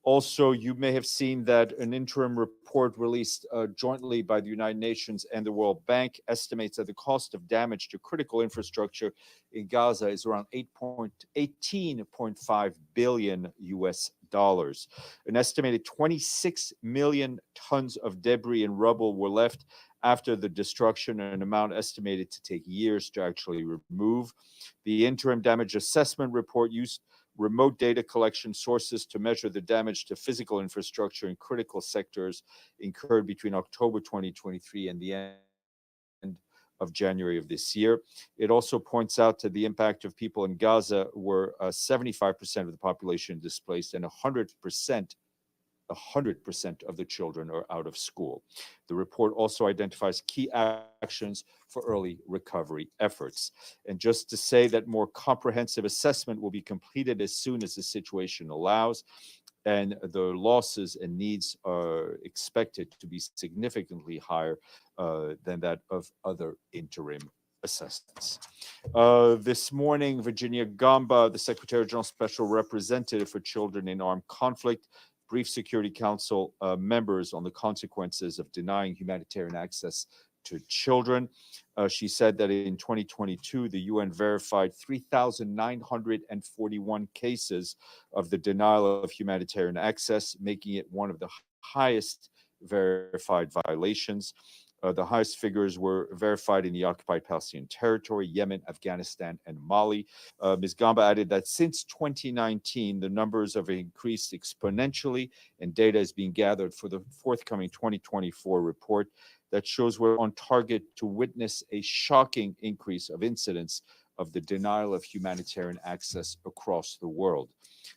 Also, you may have seen that an interim report released jointly by the United Nations and the World Bank estimates that the cost of damage to critical infrastructure in Gaza is around 18.5 billion US dollars. An estimated 26 million tons of debris and rubble were left after the destruction, an amount estimated to take years to actually remove. The interim damage assessment report used remote data collection sources to measure the damage to physical infrastructure in critical sectors incurred between October 2023 and the end of January of this year. It also points out that the impact of people in Gaza were 75% of the population displaced and 100% of the children are out of school. The report also identifies key actions for early recovery efforts. And just to say that more comprehensive assessment will be completed as soon as the situation allows, and the losses and needs are expected to be significantly higher than that of other interim assessments. This morning, Virginia Gamba, the Secretary General Special Representative for Children in Armed Conflict, briefed Security Council members on the consequences of denying humanitarian access to children. She said that in 2022, the UN verified 3,941 cases of the denial of humanitarian access, making it one of the highest verified violations. The highest figures were verified in the occupied Palestinian territory, Yemen, Afghanistan, and Mali. Ms. Gamba added that since 2019, the numbers have increased exponentially, and data is being gathered for the forthcoming 2024 report that shows we're on target to witness a shocking increase of incidents of the denial of humanitarian access across the world.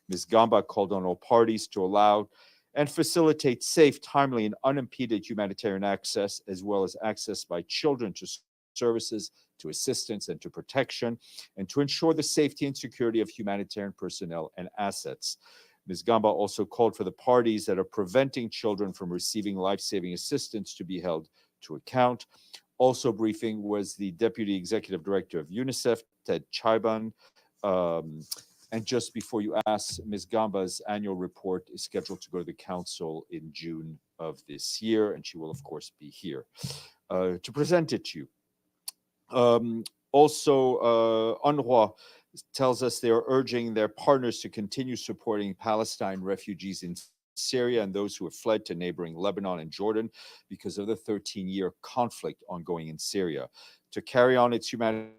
Ms. Gamba called on all parties to allow and facilitate safe, timely, and unimpeded humanitarian access, as well as access by children to services, to assistance, and to protection, and to ensure the safety and security of humanitarian personnel and assets. Ms. Gamba also called for the parties that are preventing children from receiving life-saving assistance to be held to account. Also briefing was the Deputy Executive Director of UNICEF, Ted Chaiban. And just before you ask, Ms. Gamba's annual report is scheduled to go to the Council in June of this year, and she will, of course, be here to present it to you. UNRWA tells us they are urging their partners to continue supporting Palestine refugees in Syria and those who have fled to neighboring Lebanon and Jordan because of the 13-year conflict ongoing in Syria. To carry on its humanitarian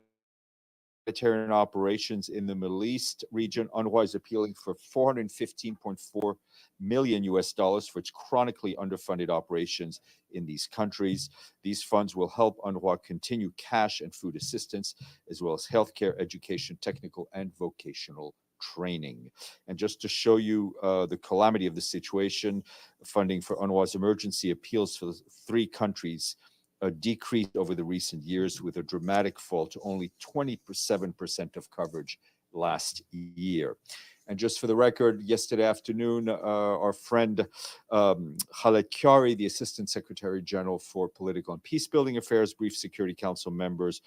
operations in the Middle East region, UNRWA is appealing for $415.4 million US dollars for its chronically underfunded operations in these countries. These funds will help UNRWA continue cash and food assistance, as well as healthcare, education, technical, and vocational training. And just to show you the calamity of the situation, funding for UNRWA's emergency appeals for 3 countries decreased over the recent years, with a dramatic fall to only 27% of coverage last year. And just for the record, yesterday afternoon, our friend Khaled Kyari, the Assistant Secretary General for Political and Peacebuilding Affairs, briefed Security Council members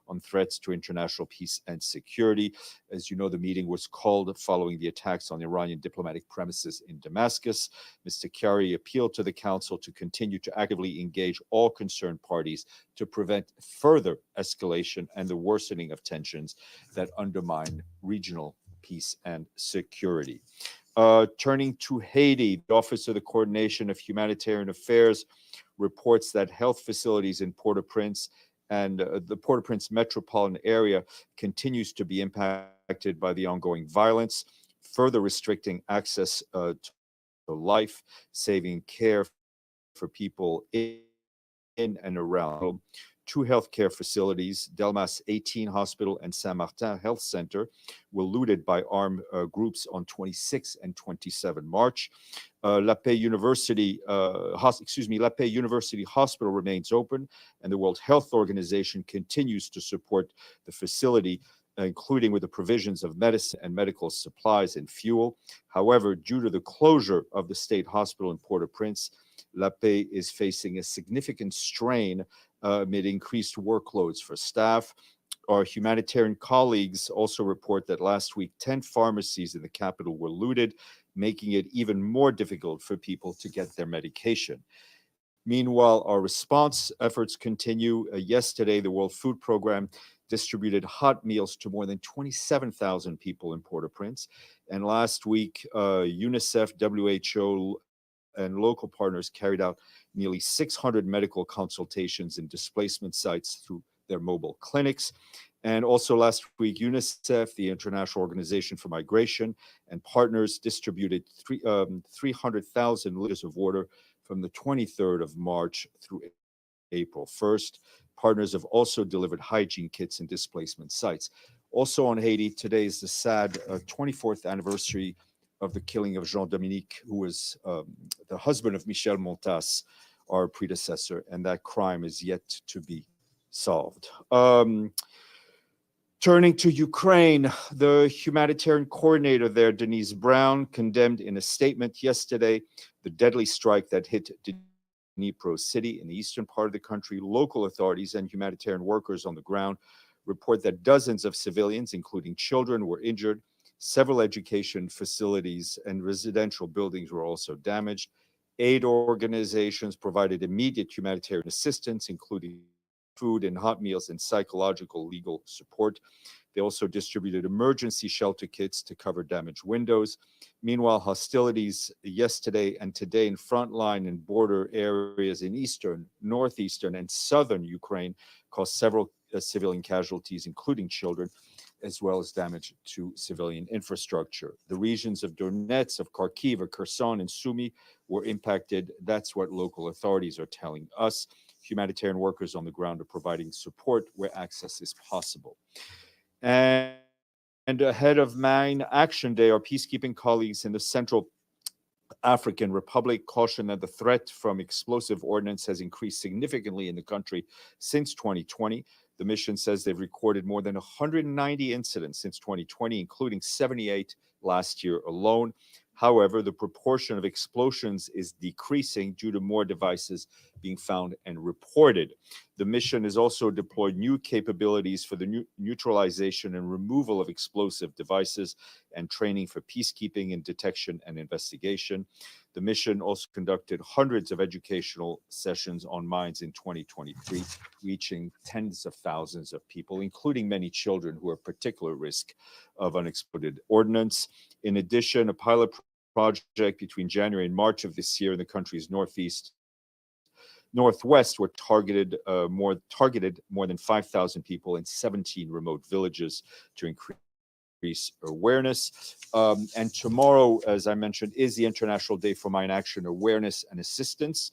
on threats to international peace and security. As you know, the meeting was called following the attacks on Iranian diplomatic premises in Damascus. Mr. Kyari appealed to the Council to continue to actively engage all concerned parties to prevent further escalation and the worsening of tensions that undermine regional peace and security. Turning to Haiti, the Office of the Coordination of Humanitarian Affairs reports that health facilities in Port-au-Prince and the Port-au-Prince metropolitan area continues to be impacted by the ongoing violence, further restricting access to life, saving care for people in and around. 2 healthcare facilities, Delmas 18 Hospital and Saint-Martin Health Center, were looted by armed groups on 26 and 27 March. La Paix University Hospital remains open, and the World Health Organization continues to support the facility, including with the provisions of medicine and medical supplies and fuel. However, due to the closure of the state hospital in Port-au-Prince, La Paix is facing a significant strain amid increased workloads for staff. Our humanitarian colleagues also report that last week, 10 pharmacies in the capital were looted, making it even more difficult for people to get their medication. Meanwhile, our response efforts continue. Yesterday, the World Food Program distributed hot meals to more than 27,000 people in Port-au-Prince. And last week, UNICEF, WHO, and local partners carried out nearly 600 medical consultations in displacement sites through their mobile clinics. And also last week, UNICEF, the International Organization for Migration, and partners distributed 300,000 liters of water from the 23rd of March through April 1st. Partners have also delivered hygiene kits in displacement sites. Also on Haiti, today is the sad 24th anniversary of the killing of Jean-Dominique, who was the husband of Michel Montas, our predecessor, and that crime is yet to be solved. Turning to Ukraine, the humanitarian coordinator there, Denise Brown, condemned in a statement yesterday the deadly strike that hit Dnipro city in the eastern part of the country. Local authorities and humanitarian workers on the ground report that dozens of civilians, including children, were injured. Several education facilities and residential buildings were also damaged. Aid organizations provided immediate humanitarian assistance, including food and hot meals and psychological legal support. They also distributed emergency shelter kits to cover damaged windows. Meanwhile, hostilities yesterday and today in frontline and border areas in eastern, northeastern, and southern Ukraine caused several civilian casualties, including children, as well as damage to civilian infrastructure. The regions of Donetsk, of Kharkiv, of Kherson, and Sumy were impacted. That's what local authorities are telling us. Humanitarian workers on the ground are providing support where access is possible. And ahead of Mine Action Day, our peacekeeping colleagues in the Central African Republic caution that the threat from explosive ordnance has increased significantly in the country since 2020. The mission says they've recorded more than 190 incidents since 2020, including 78 last year alone. However, the proportion of explosions is decreasing due to more devices being found and reported. The mission has also deployed new capabilities for the neutralization and removal of explosive devices and training for peacekeeping and detection and investigation. The mission also conducted hundreds of educational sessions on mines in 2023, reaching tens of thousands of people, including many children who are at particular risk of unexploded ordnance. In addition, a pilot project between January and March of this year in the country's northwest were targeted more than 5,000 people in 17 remote villages to increase awareness. And tomorrow, as I mentioned, is the International Day for Mine Action Awareness and Assistance.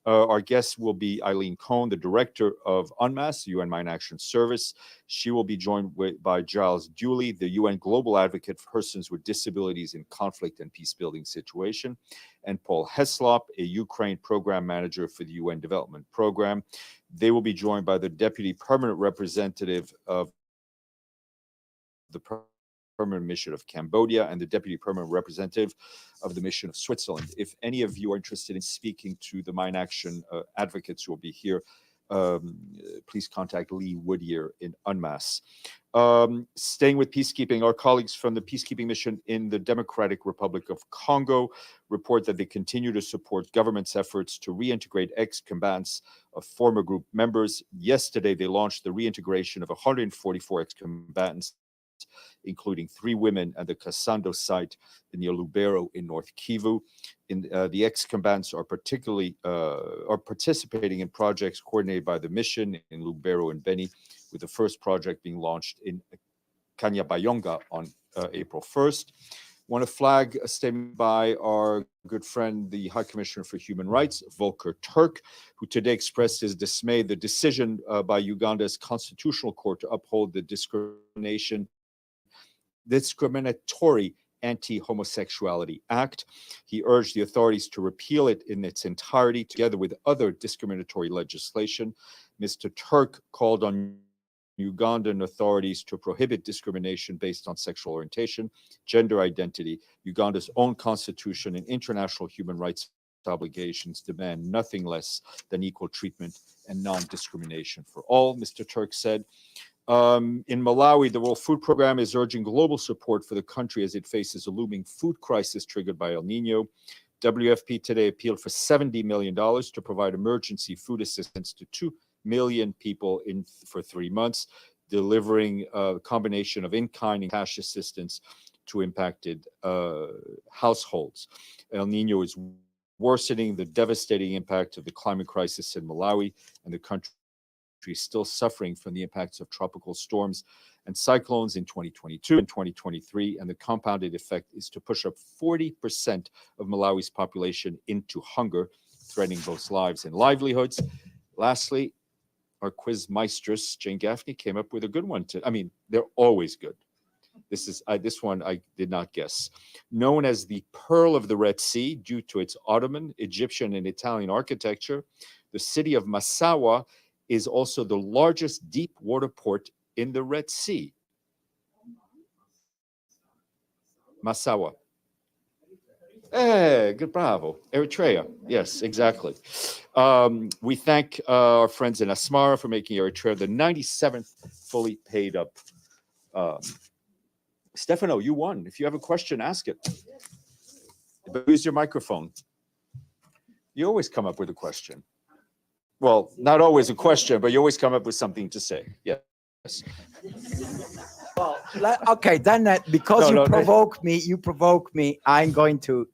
Our guest will be Eileen Cohn, the director of UNMAS, UN Mine Action Service. She will be joined by Giles Dewley, the UN Global Advocate for Persons with Disabilities in Conflict and Peacebuilding Situation, and Paul Heslop, a Ukraine Program Manager for the UN Development Program. They will be joined by the Deputy Permanent Representative of the Permanent Mission of Cambodia and the Deputy Permanent Representative of the Mission of Switzerland. If any of you are interested in speaking to the Mine Action advocates who will be here, please contact Lee Woodier in UNMAS. Staying with peacekeeping, our colleagues from the peacekeeping mission in the Democratic Republic of Congo report that they continue to support government's efforts to reintegrate ex-combatants of former group members. Yesterday, they launched the reintegration of 144 ex-combatants, including 3 women at the Kasando site near Lubero in North Kivu. The ex-combatants are participating in projects coordinated by the mission in Lubero and Beni, with the first project being launched in Kanyabayonga on April 1st. Want to flag a statement by our good friend, the High Commissioner for Human Rights, Volker Turk, who today expressed his dismay the decision by Uganda's Constitutional Court to uphold the discriminatory Anti-Homosexuality Act. He urged the authorities to repeal it in its entirety, together with other discriminatory legislation. Mr. Turk called on Ugandan authorities to prohibit discrimination based on sexual orientation, gender identity. Uganda's own constitution and international human rights obligations demand nothing less than equal treatment and non-discrimination for all, Mr. Turk said. In Malawi, the World Food Program is urging global support for the country as it faces a looming food crisis triggered by El Nino. WFP today appealed for $70 million to provide emergency food assistance to 2 million people for 3 months, delivering a combination of in-kind and cash assistance to impacted households. El Nino is worsening the devastating impact of the climate crisis in Malawi, and the country is still suffering from the impacts of tropical storms and cyclones in 2022 and 2023, and the compounded effect is to push up 40% of Malawi's population into hunger, threatening both lives and livelihoods. Lastly, our quiz mistress, Jane Gaffney, came up with a good one. They're always good. This one I did not guess. Known as the Pearl of the Red Sea due to its Ottoman, Egyptian, and Italian architecture, the city of Massawa is also the largest deep water port in the Red Sea. Massawa. Good, bravo. Eritrea. Yes, exactly. We thank our friends in Asmara for making Eritrea the 97th fully paid up. Stefano, you won. If you have a question, ask it. But use your microphone. You always come up with a question. Well, not always a question, but you always come up with something to say. Yes. Well, okay, then because you provoke me. I'm going to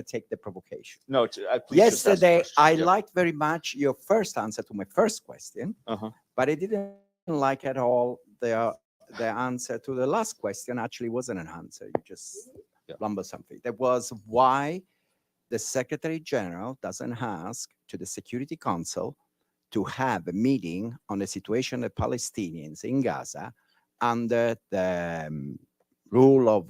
take the provocation. No, yesterday I liked very much your first answer to my first question, but I didn't like at all the answer to the last question. Actually, wasn't an answer. You just lumber something. That was why the Secretary General doesn't ask to the Security Council to have a meeting on the situation of Palestinians in Gaza under the rule of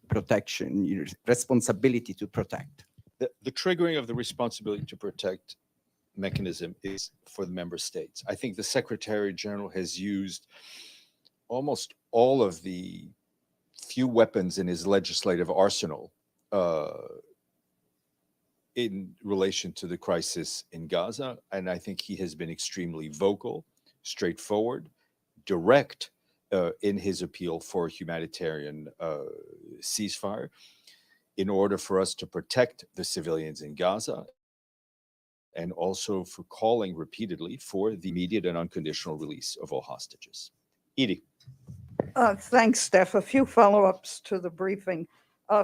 protection, responsibility to protect. The triggering of the responsibility to protect mechanism is for the member states. I think the Secretary General has used almost all of the few weapons in his legislative arsenal in relation to the crisis in Gaza. And I think he has been extremely vocal, straightforward, direct in his appeal for a humanitarian ceasefire in order for us to protect the civilians in Gaza, and also for calling repeatedly for the immediate and unconditional release of all hostages. Edie. Thanks, Steph. A few follow-ups to the briefing.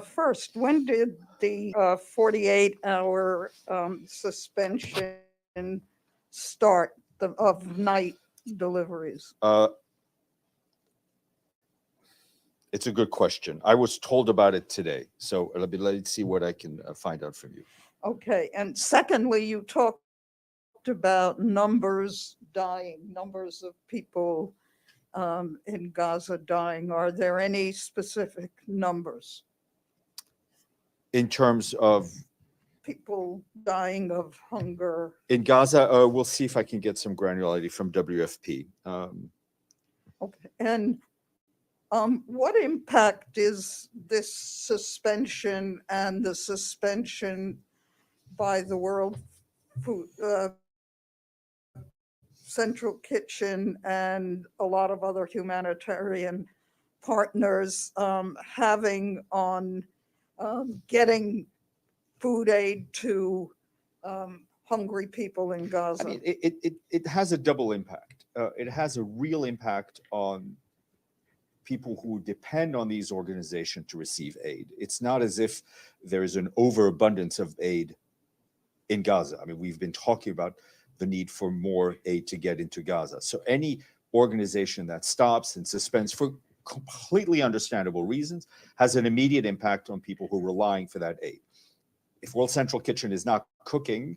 First, when did the 48-hour suspension start of night deliveries? It's a good question. I was told about it today, so let's see what I can find out from you. Okay, and secondly, you talked about numbers dying, numbers of people in Gaza dying. Are there any specific numbers? In terms of people dying of hunger? In Gaza, we'll see if I can get some granularity from WFP. Okay, and what impact is this suspension and the suspension by the World Food Central Kitchen and a lot of other humanitarian partners having on getting food aid to hungry people in Gaza? I mean, it has a double impact. It has a real impact on people who depend on these organizations to receive aid. It's not as if there is an overabundance of aid in Gaza. I mean, we've been talking about the need for more aid to get into Gaza. So any organization that stops and suspends for completely understandable reasons has an immediate impact on people who are relying for that aid. If World Central Kitchen is not cooking,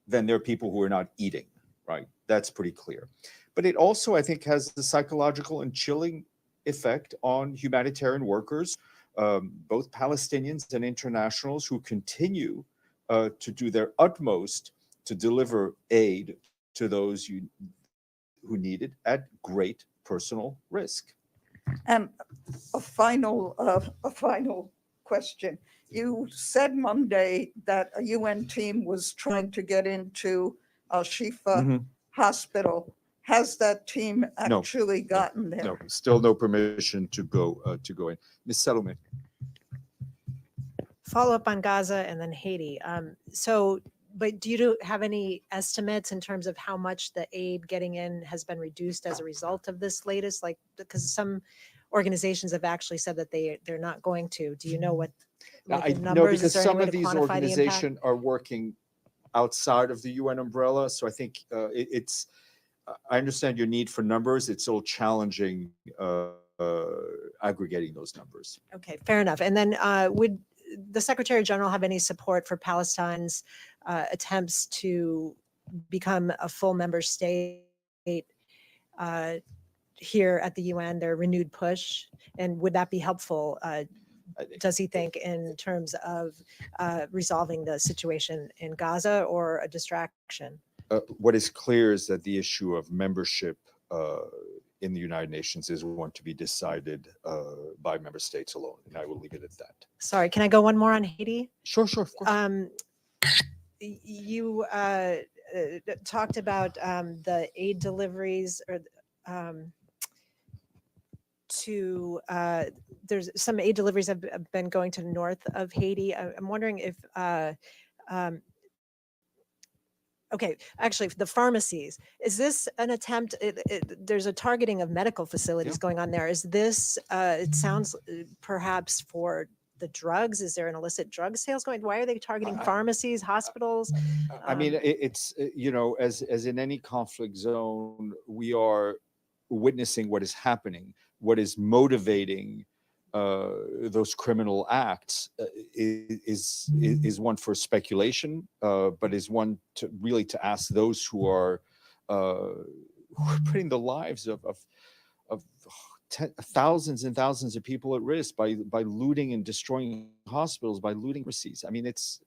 then there are people who are not eating, right? That's pretty clear. But it also, I think, has the psychological and chilling effect on humanitarian workers, both Palestinians and internationals, who continue to do their utmost to deliver aid to those who need it at great personal risk. And a final question. You said Monday that a UN team was trying to get into Al-Shifa hospital. Has that team actually gotten there? No, still no permission to go in. Ms. Salome. Follow up on Gaza and then Haiti. But do you have any estimates in terms of how much the aid getting in has been reduced as a result of this latest? Like, because some organizations have actually said that they're not going to. Do you know what the numbers? No, because Is there any some way of to these quantify the impact? organizations are working outside of the UN umbrella. So I think I understand your need for numbers. It's all challenging aggregating those numbers. Okay, fair enough. And then would the Secretary General have any support for Palestine's attempts to become a full member state here at the UN, their renewed push? And would that be helpful, does he think, in terms of resolving the situation in Gaza, or a distraction? What is clear is that the issue of membership in the United Nations is one to be decided by member states alone, and I will leave it at that. Sorry, can I go one more on Haiti? Sure, of course. You talked about the aid deliveries, or there's some aid deliveries have been going to the north of Haiti. I'm wondering if okay, actually, the pharmacies, is this an attempt? There's a targeting of medical facilities going on there. Is this, it sounds perhaps for the drugs? Is there an illicit drug sales going? Why are they targeting pharmacies, hospitals? I mean, it's, as in any conflict zone, we are witnessing what is happening, what is motivating those criminal acts is one for speculation, but is one to really to ask those who are putting the lives of thousands and thousands of people at risk by looting and destroying hospitals, by looting receipts. I mean, it's,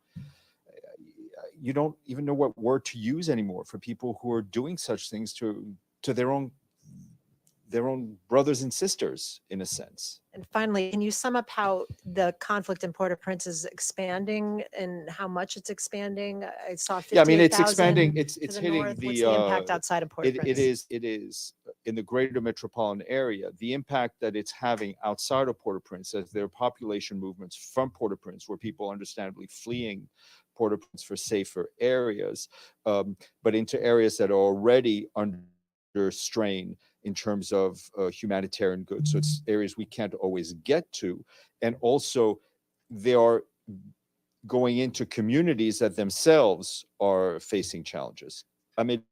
you don't even know what word to use anymore for people who are doing such things to their own brothers and sisters, in a sense. And finally, can you sum up how the conflict in Port-au-Prince is expanding and how much it's expanding? I saw 58,000. Yeah, I mean, it's expanding. It's hitting north. What's the impact outside of Port-au-Prince? It is in the greater metropolitan area. The impact that it's having outside of Port-au-Prince, as there are population movements from Port-au-Prince, where people understandably fleeing Port-au-Prince for safer areas, but into areas that are already under strain in terms of humanitarian goods. So it's areas we can't always get to. And also they are going into communities that themselves are facing challenges. I mean,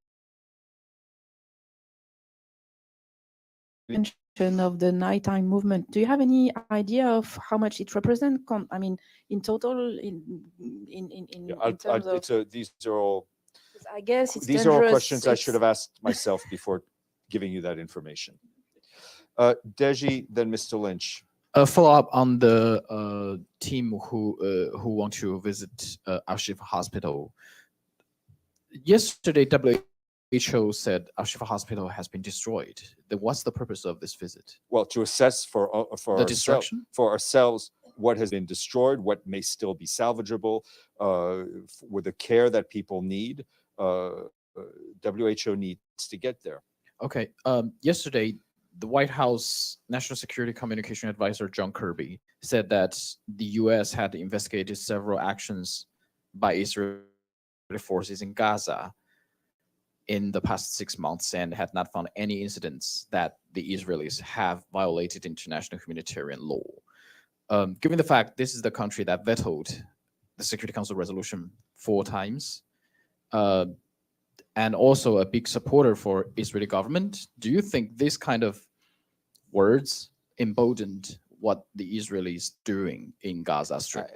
of the nighttime movement, do you have any idea of how much it represents? I mean, in total, in terms of... these are all, I guess it's these dangerous. are all questions I should have asked myself before giving you that information. Deji, then Mr. Lynch. A follow-up on the team who want to visit Al-Shifa Hospital. Yesterday, WHO said Al-Shifa Hospital has been destroyed. Then what's the purpose of this visit? Well, to assess for the destruction? For ourselves what has been destroyed, what may still be salvageable, with the care that people need. WHO needs to get there. Okay. Yesterday, the White House National Security Communication Advisor John Kirby said that the U.S. had investigated several actions by Israeli forces in Gaza in the past 6 months and had not found any incidents that the Israelis have violated international humanitarian law. Given the fact this is the country that vetoed the Security Council resolution 4 times, and also a big supporter for Israeli government, do you think this kind of words emboldened what the Israelis doing in Gaza Strip?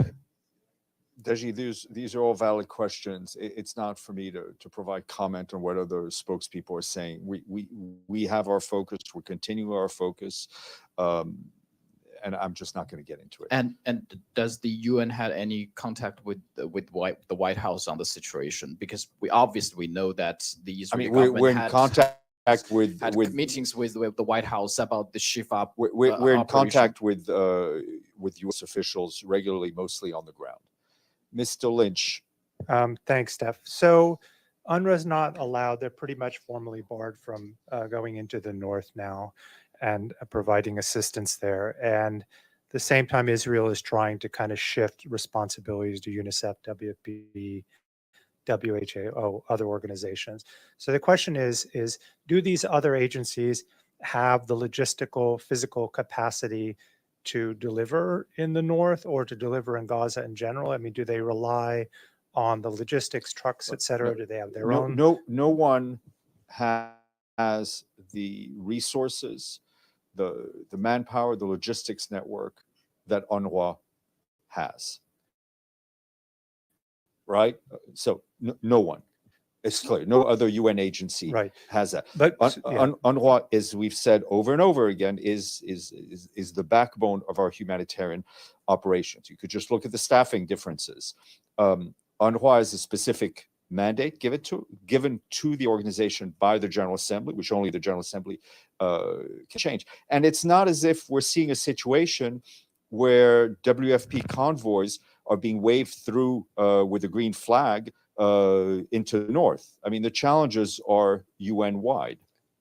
Deji, these are all valid questions. It's not for me to provide comment on what other spokespeople are saying. We have our focus. We're continuing our focus, and I'm just not going to get into it. And does the UN had any contact with the White House on the situation? Because we obviously know that the Israeli government we're in contact with meetings with the White House about the Shifa. We're in contact with U.S. officials regularly, mostly on the ground. Mr. Lynch. Thanks, Steph. So UNRWA is not allowed. They're pretty much formally barred from going into the north now and providing assistance there. And at the same time, Israel is trying to kind of shift responsibilities to UNICEF, WFP, WHO, other organizations. So the question is do these other agencies have the logistical, physical capacity to deliver in the north or to deliver in Gaza in general? I mean, do they rely on the logistics, trucks, et cetera? Do they have their own? No one has the resources, the manpower, the logistics network that UNRWA has. Right? So no one. It's clear. No other UN agency has that. But UNRWA, as we've said over and over again, is the backbone of our humanitarian operations. You could just look at the staffing differences. UNRWA has a specific mandate given to the organization by the General Assembly, which only the General Assembly can change. And it's not as if we're seeing a situation where WFP convoys are being waved through with a green flag into the north. I mean, the challenges are UN-wide.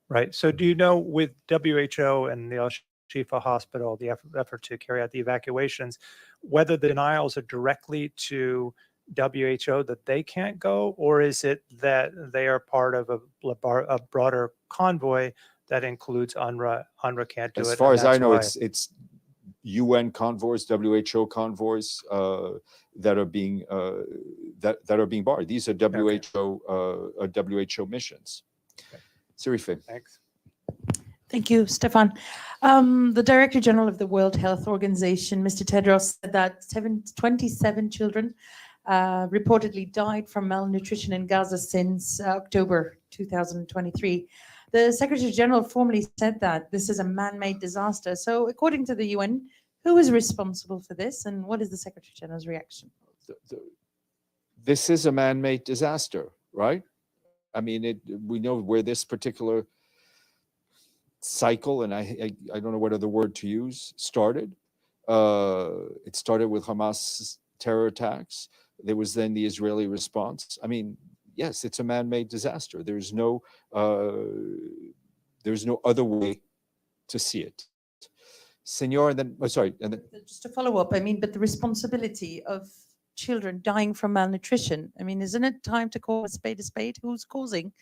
Right. So do you know, with WHO and the Al-Shifa Hospital, the effort to carry out the evacuations, whether the denials are directly to WHO that they can't go, or is it that they are part of a broader convoy that includes UNRWA? UNRWA can't do it. As far as I know, it's UN convoys, WHO convoys that are being barred. These are WHO missions. Okay. Serife. Thanks. Thank you, Stéphane. The Director General of the World Health Organization, Mr. Tedros, said that 27 children reportedly died from malnutrition in Gaza since October 2023. The Secretary General formally said that this is a man-made disaster. So according to the UN, who is responsible for this, and what is the Secretary General's reaction? This is a man-made disaster, right? I mean, we know where this particular cycle, and I don't know what other word to use, started. It started with Hamas terror attacks. There was then the Israeli response. I mean, yes, it's a man-made disaster. There's no other way to see it. Senor, and then, Just to follow up, I mean, but the responsibility of children dying from malnutrition, I mean, isn't it time to call a spade a spade? Who's causing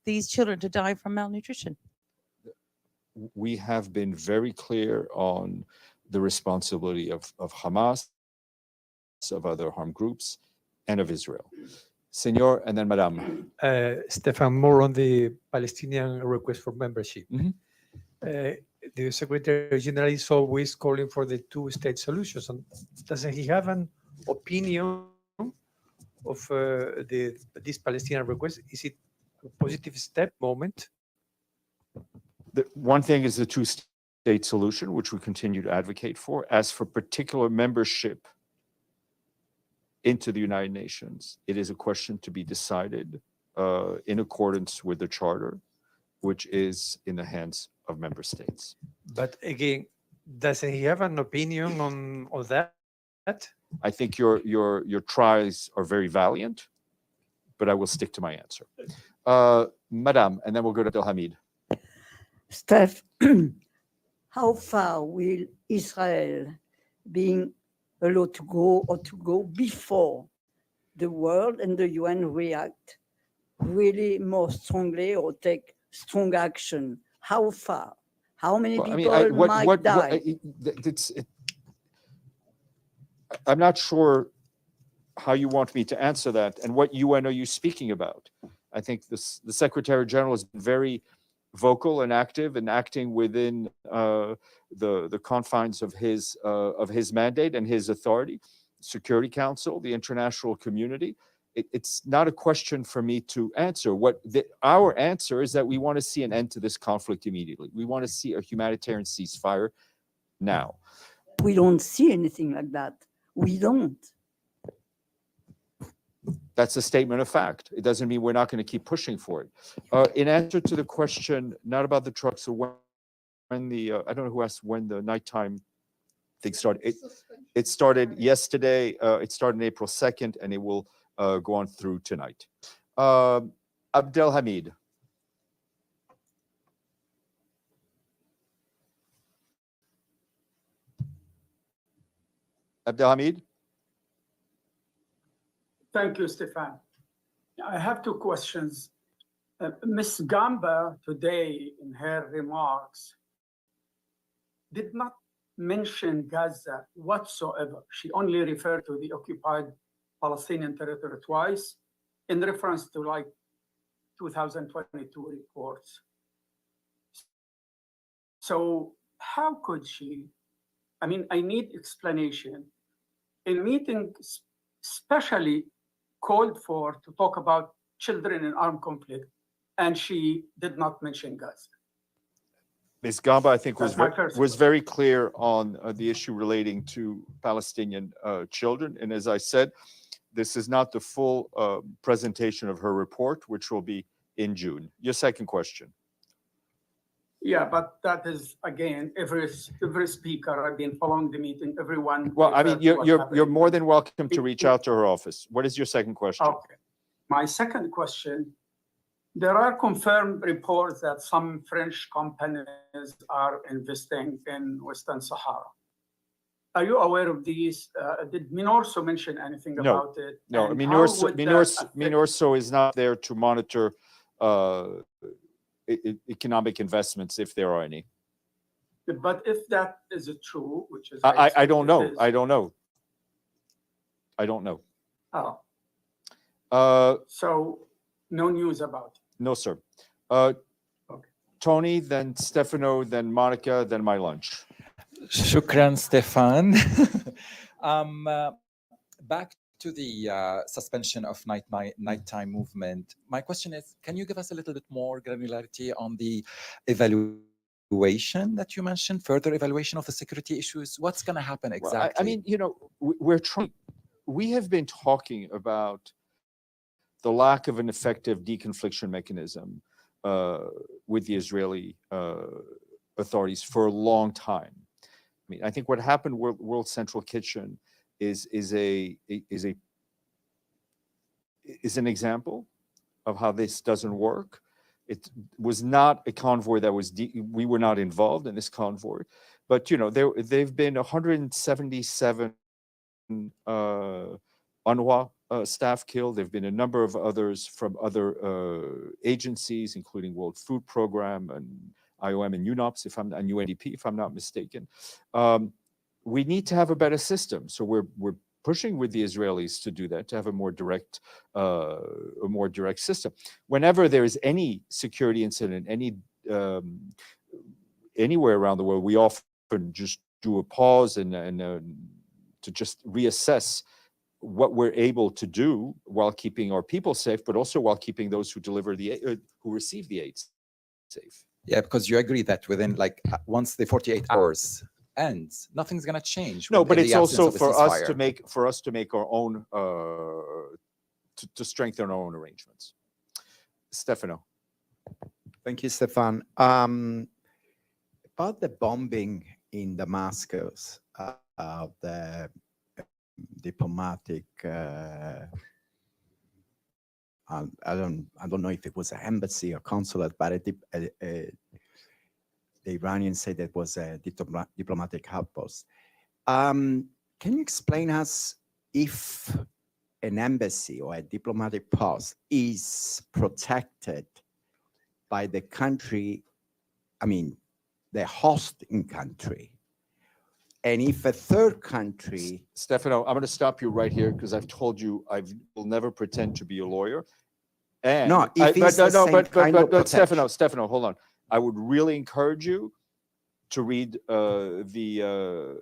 these children to die from malnutrition? We have been very clear on the responsibility of Hamas, of other harm groups, and of Israel. Senor, and then Madame. Stéphane, more on the Palestinian request for membership. The Secretary General is always calling for the two-state solutions. And doesn't he have an opinion of this Palestinian request? Is it a positive step moment? One thing is the two-state solution, which we continue to advocate for. As for particular membership into the United Nations, it is a question to be decided in accordance with the Charter, which is in the hands of member states. But again, doesn't he have an opinion on that? I think your tries are very valiant, but I will stick to my answer. Madame, and then we'll go to Abdelhamid. Steph, how far will Israel being allowed to go or to go before the world and the UN react really more strongly or take strong action? How far? How many people might die? I'm not sure how you want me to answer that, and what UN are you speaking about? I think the Secretary General has been very vocal and active and acting within the confines of his mandate and his authority. Security Council, the international community. It's not a question for me to answer. Our answer is that we want to see an end to this conflict immediately. We want to see a humanitarian ceasefire now. We don't see anything like that. We don't. That's a statement of fact. It doesn't mean we're not going to keep pushing for it. In answer to the question, not about the trucks, or when the, I don't know who asked when the nighttime thing started. It started yesterday. It started on April 2nd, and it will go on through tonight. Abdelhamid. Abdelhamid? Thank you, Stéphane. I have two questions. Ms. Gamba today in her remarks did not mention Gaza whatsoever. She only referred to the occupied Palestinian territory twice in reference to like 2022 reports. So how could she, I mean, I need explanation. In meetings, especially called for to talk about children in armed conflict, and she did not mention Gaza. Ms. Gamba, I think, That's was very clear on the issue relating to Palestinian children. And as I said, this is not the full presentation of her report, which will be in June. Your second question. Yeah, but that is, again, every speaker, I've been following the meeting, everyone. Well, I mean, you're more than welcome to reach out to her office. What is your second question? Okay. My second question, there are confirmed reports that some French companies are investing in Western Sahara. Are you aware of these? Did Minorso mention anything about it? No, And Minorso is not there to monitor economic investments, if there are any. But if that is true, which is I don't know. I don't know. Oh. So no news about it. No, sir. Okay. Tony, then Stefano, then Monica, then my lunch. Shukran, Stéphane. Back to the suspension of nighttime movement. My question is, can you give us a little bit more granularity on the evaluation that you mentioned, further evaluation of the security issues? What's going to happen exactly? Well, I mean, you know, we have been talking about the lack of an effective deconfliction mechanism with the Israeli authorities for a long time. I mean, I think what happened with World Central Kitchen is an example of how this doesn't work. It was not a convoy that was we were not involved in this convoy, but you know they've been 177 UNRWA staff killed. There've been a number of others from other agencies, including World Food Program and IOM and UNOPS, and UNDP, if I'm not mistaken. We need to have a better system. So we're pushing with the Israelis to do that, to have a more direct system. Whenever there is any security incident, anywhere around the world, we often just do a pause and to just reassess what we're able to do while keeping our people safe, but also while keeping those who deliver who receive the aid safe. Yeah, because you agree that within once the 48 hours ends, nothing's going to change. No, but it's also for us to make our own to strengthen our own arrangements. Stefano. Thank you, Stéphane. About the bombing in Damascus of the diplomatic I don't know if it was an embassy or consulate, but the Iranians said it was a diplomatic outpost. Can you explain us if an embassy or a diplomatic post is protected by the country, I mean, the hosting country? And if a third country... Stefano, I'm going to stop you right here because I've told you I will never pretend to be a lawyer. And no, but Stefano, hold on. I would really encourage you to read the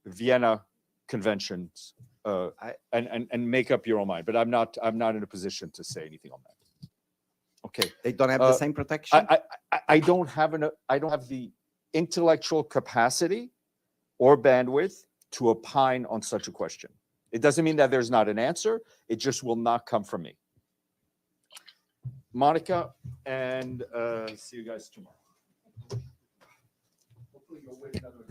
Vienna Conventions and make up your own mind. But I'm not in a position to say anything on that. Okay. They don't have the same protection. I don't have the intellectual capacity or bandwidth to opine on such a question. It doesn't mean that there's not an answer. It just will not come from me. Monica, and see you guys tomorrow. Hopefully you'll wait another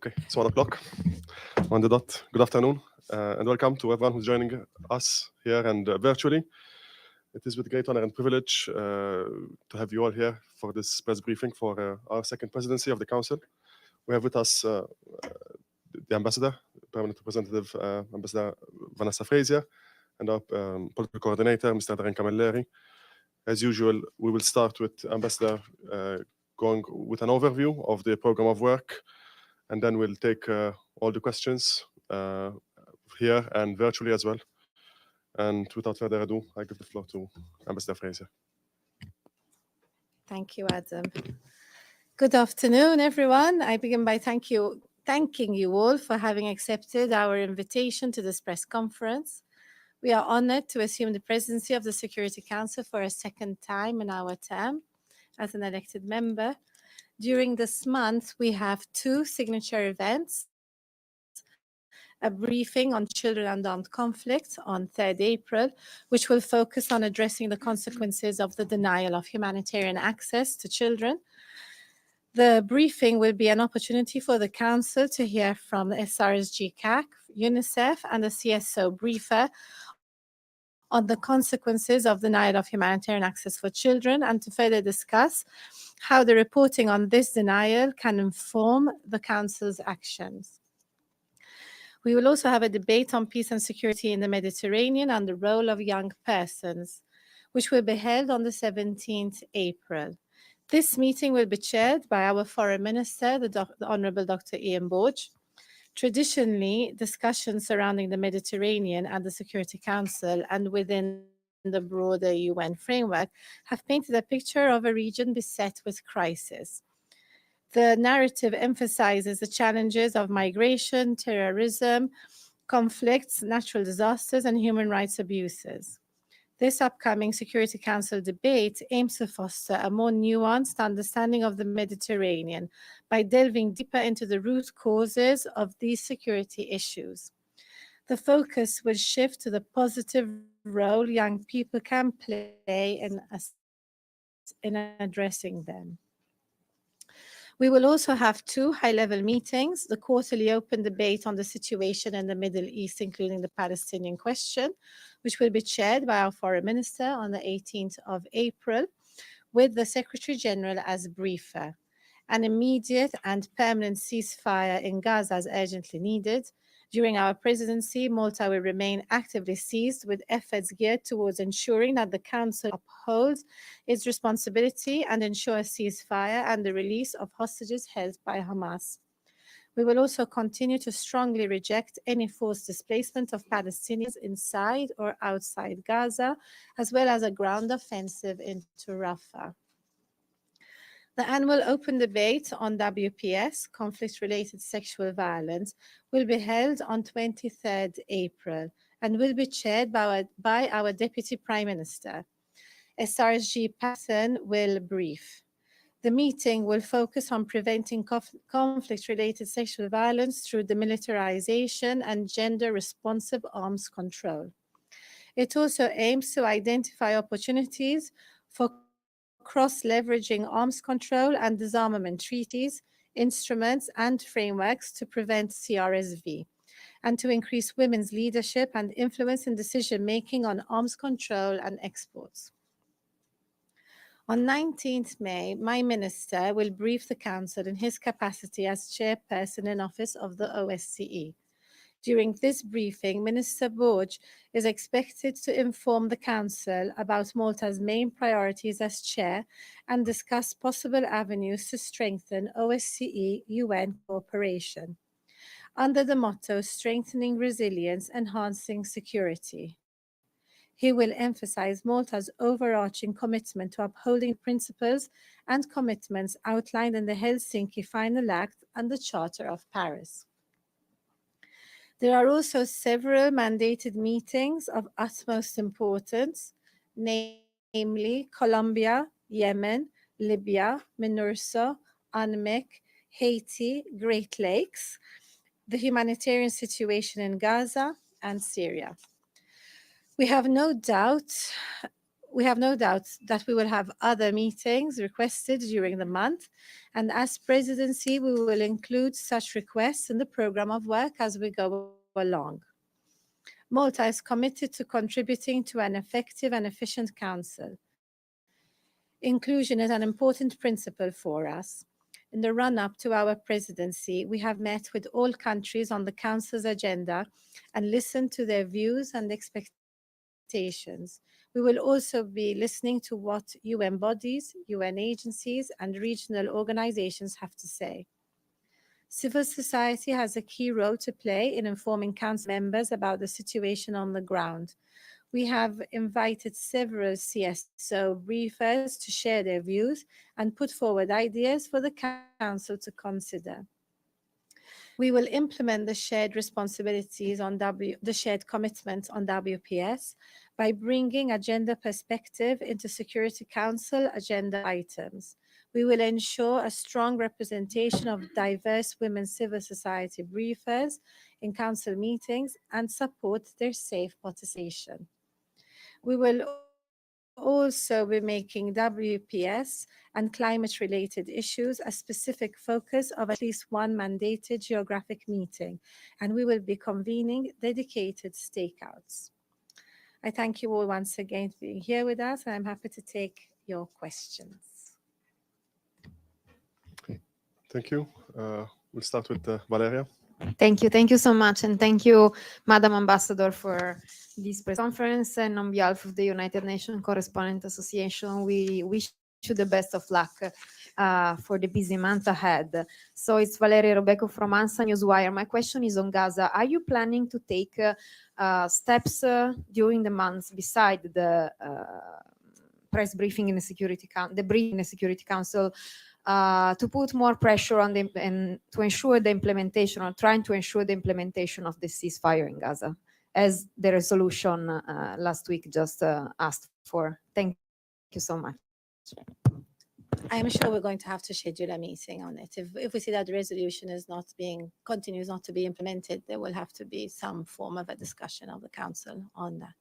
Okay, it's 1 o'clock on the dot. Good afternoon, and welcome to everyone who's joining us here and virtually. It is with great honor and privilege to have you all here for this press briefing for our second presidency of the Council. We have with us the Ambassador, Permanent Representative Ambassador Vanessa Frazier, and our political coordinator, Mr. Darren Camilleri. As usual, we will start with Ambassador going with an overview of the program of work, and then we'll take all the questions here and virtually as well. And without further ado, I give the floor to Ambassador Frazier. Thank you, Adam. Good afternoon, everyone. I begin by thanking you all for having accepted our invitation to this press conference. We are honored to assume the presidency of the Security Council for a second time in our term as an elected member. During this month, we have two signature events: a briefing on children and armed conflict on 3rd April, which will focus on addressing the consequences of the denial of humanitarian access to children. The briefing will be an opportunity for the Council to hear from the SRSG CAC, UNICEF, and the CSO briefer on the consequences of denial of humanitarian access for children, and to further discuss how the reporting on this denial can inform the Council's actions. We will also have a debate on peace and security in the Mediterranean and the role of young persons, which will be held on the 17th April. This meeting will be chaired by our Foreign Minister, the Honourable Dr. Ian Borge. Traditionally, discussions surrounding the Mediterranean and the Security Council and within the broader UN framework have painted a picture of a region beset with crisis. The narrative emphasizes the challenges of migration, terrorism, conflicts, natural disasters, and human rights abuses. This upcoming Security Council debate aims to foster a more nuanced understanding of the Mediterranean by delving deeper into the root causes of these security issues. The focus will shift to the positive role young people can play in addressing them. We will also have two high-level meetings: the quarterly open debate on the situation in the Middle East, including the Palestinian question, which will be chaired by our Foreign Minister on the 18th of April, with the Secretary General as briefer. An immediate and permanent ceasefire in Gaza is urgently needed. During our presidency, Malta will remain actively seized, with efforts geared towards ensuring that the Council upholds its responsibility and ensure a ceasefire and the release of hostages held by Hamas. We will also continue to strongly reject any forced displacement of Palestinians inside or outside Gaza, as well as a ground offensive into Rafah. The annual open debate on WPS, conflict-related sexual violence, will be held on 23rd April and will be chaired by our Deputy Prime Minister. SRSG Patton will brief. The meeting will focus on preventing conflict-related sexual violence through demilitarization and gender-responsive arms control. It also aims to identify opportunities for cross-leveraging arms control and disarmament treaties, instruments, and frameworks to prevent CRSV, and to increase women's leadership and influence in decision-making on arms control and exports. On 19th May, my minister will brief the Council in his capacity as chairperson in office of the OSCE. During this briefing, Minister Borge is expected to inform the Council about Malta's main priorities as chair and discuss possible avenues to strengthen OSCE-UN cooperation, under the motto "Strengthening Resilience, Enhancing Security." He will emphasize Malta's overarching commitment to upholding principles and commitments outlined in the Helsinki Final Act and the Charter of Paris. There are also several mandated meetings of utmost importance, namely Colombia, Yemen, Libya, MINURSO, UNMIK, Haiti, Great Lakes, the humanitarian situation in Gaza, and Syria. We have no doubt We have no doubt that we will have other meetings requested during the month, and as presidency, we will include such requests in the program of work as we go along. Malta is committed to contributing to an effective and efficient council. Inclusion is an important principle for us. In the run-up to our presidency, we have met with all countries on the Council's agenda and listened to their views and expectations. We will also be listening to what UN bodies, UN agencies, and regional organizations have to say. Civil society has a key role to play in informing Council members about the situation on the ground. We have invited several CSO briefers to share their views and put forward ideas for the Council to consider. We will implement the shared responsibilities on the shared commitment on WPS by bringing a gender perspective into Security Council agenda items. We will ensure a strong representation of diverse women civil society briefers in Council meetings and support their safe participation. We will also be making WPS and climate-related issues a specific focus of at least one mandated geographic meeting, and we will be convening dedicated stakeouts. I thank you all once again for being here with us, and I'm happy to take your questions. Thank you. We'll start with Valeria. Thank you so much, and thank you, Madam Ambassador, for this press conference. And on behalf of the United Nations Correspondent Association, we wish you the best of luck for the busy month ahead. So it's Valeria Robeco from ANSA Newswire. My question is on Gaza. Are you planning to take steps during the months beside the press briefing in the Security Council, the briefing in the Security Council, to put more pressure on them and to ensure the implementation, or trying to ensure the implementation of the ceasefire in Gaza, as the resolution last week just asked for? Thank you so much. I am sure we're going to have to schedule a meeting on it. If we see that the resolution is continues not to be implemented, there will have to be some form of a discussion of the Council on that.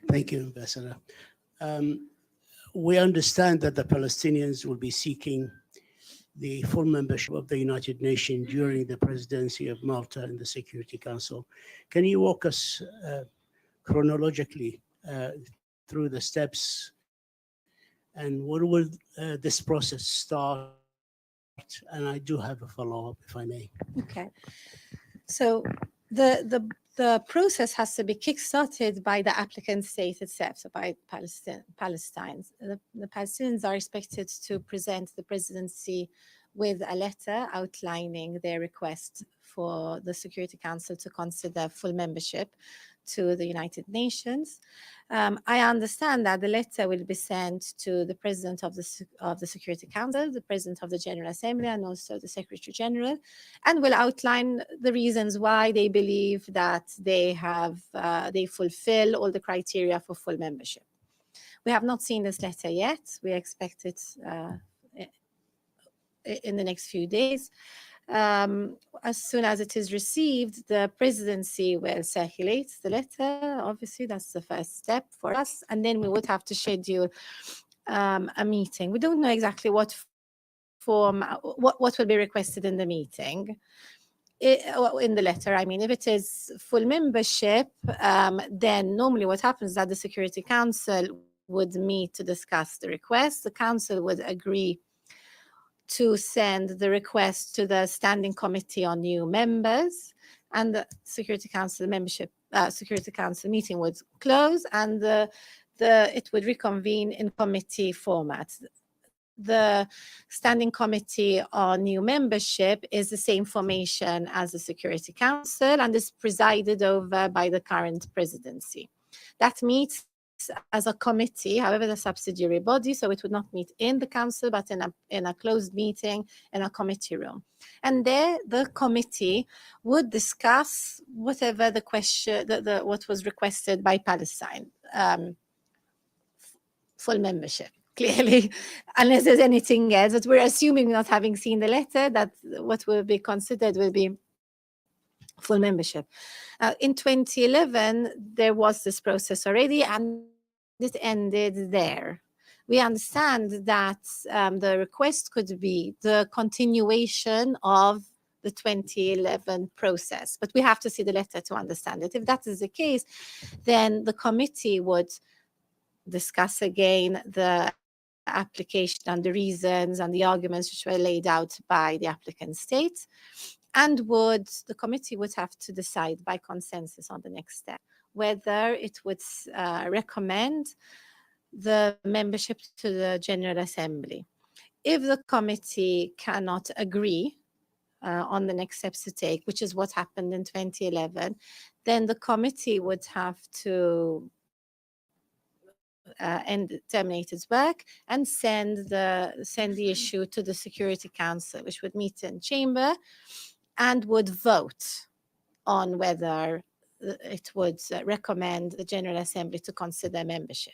Thank you, Ambassador. We understand that the Palestinians will be seeking the full membership of the United Nations during the presidency of Malta in the Security Council. Can you walk us chronologically through the steps, and when will this process start? And I do have a follow-up, if I may. Okay. So the process has to be kick-started by the applicant state itself, so by Palestine. The Palestinians are expected to present the presidency with a letter outlining their request for the Security Council to consider full membership to the United Nations. I understand that the letter will be sent to the President of the Security Council, the President of the General Assembly, and also the Secretary General, and will outline the reasons why they believe that they fulfill all the criteria for full membership. We have not seen this letter yet. We expect it in the next few days. As soon as it is received, the presidency will circulate the letter. Obviously, that's the first step for us. And then we would have to schedule a meeting. We don't know exactly what form, what will be requested in the meeting. In the letter, I mean, if it is full membership, then normally what happens is that the Security Council would meet to discuss the request. The Council would agree to send the request to the Standing Committee on New Members, and the Security Council Security Council meeting would close, and it would reconvene in committee format. The Standing Committee on New Membership is the same formation as the Security Council and is presided over by the current presidency. That meets as a committee, however, the subsidiary body, so it would not meet in the council, but in a closed meeting in a committee room. And there, the committee would discuss whatever the question, what was requested by Palestine, full membership, clearly, unless there's anything else. But we're assuming, not having seen the letter, that what will be considered will be full membership. In 2011, there was this process already, and it ended there. We understand that the request could be the continuation of the 2011 process, but we have to see the letter to understand it. If that is the case, then the committee would discuss again the application and the reasons and the arguments which were laid out by the applicant state, and the committee would have to decide by consensus on the next step, whether it would recommend the membership to the General Assembly. If the committee cannot agree on the next steps to take, which is what happened in 2011, then the committee would have to terminate its work and send the issue to the Security Council, which would meet in chamber and would vote on whether it would recommend the General Assembly to consider membership.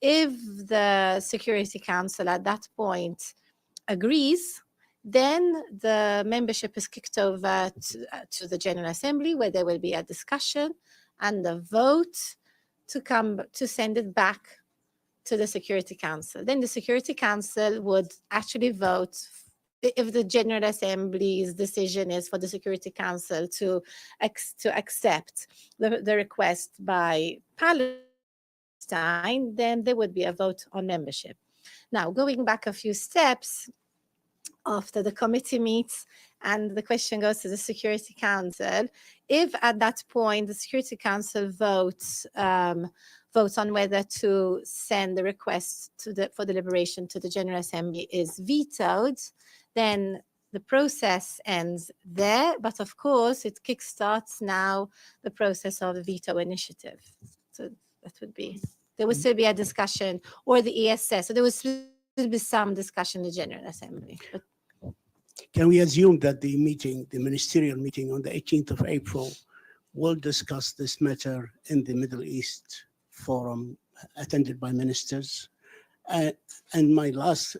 If the Security Council at that point agrees, then the membership is kicked over to the General Assembly, where there will be a discussion and a vote to send it back to the Security Council. Then the Security Council would actually vote. If the General Assembly's decision is for the Security Council to accept the request by Palestine, then there would be a vote on membership. Now, going back a few steps, after the committee meets and the question goes to the Security Council, if at that point the Security Council votes on whether to send the request for deliberation to the General Assembly is vetoed, then the process ends there. But of course, it kickstarts now the process of the veto initiative. So that would be, there would still be a discussion, or the ESS. So there would still be some discussion in the General Assembly. But can we assume that the ministerial meeting on the 18th of April will discuss this matter in the Middle East forum attended by ministers? And my last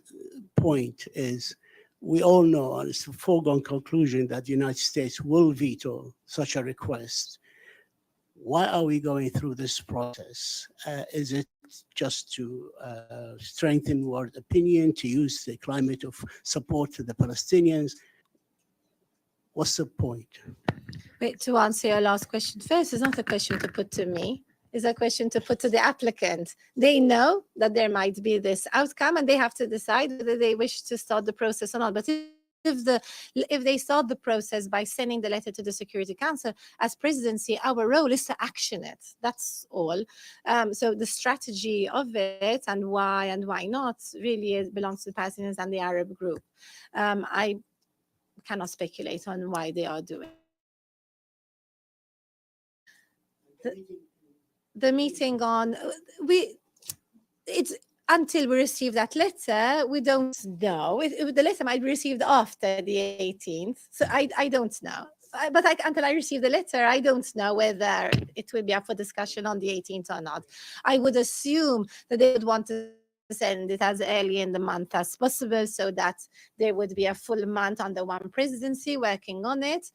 point is, we all know, and it's a foregone conclusion, that the United States will veto such a request. Why are we going through this process? Is it just to strengthen world opinion, to use the climate of support to the Palestinians? What's the point? wait, to answer your last question first, it's not a question to put to me. It's a question to put to the applicant. They know that there might be this outcome, and they have to decide whether they wish to start the process or not. But if they start the process by sending the letter to the Security Council, as presidency, our role is to action it. That's all. So the strategy of it and why not really belongs to the Palestinians and the Arab group. I cannot speculate on why they are doing the meeting on it's until we receive that letter, we don't know. If the letter might be received after the 18th, so I don't know. But until I receive the letter, I don't know whether it will be up for discussion on the 18th or not. I would assume that they would want to send it as early in the month as possible, so that there would be a full month under one presidency working on it.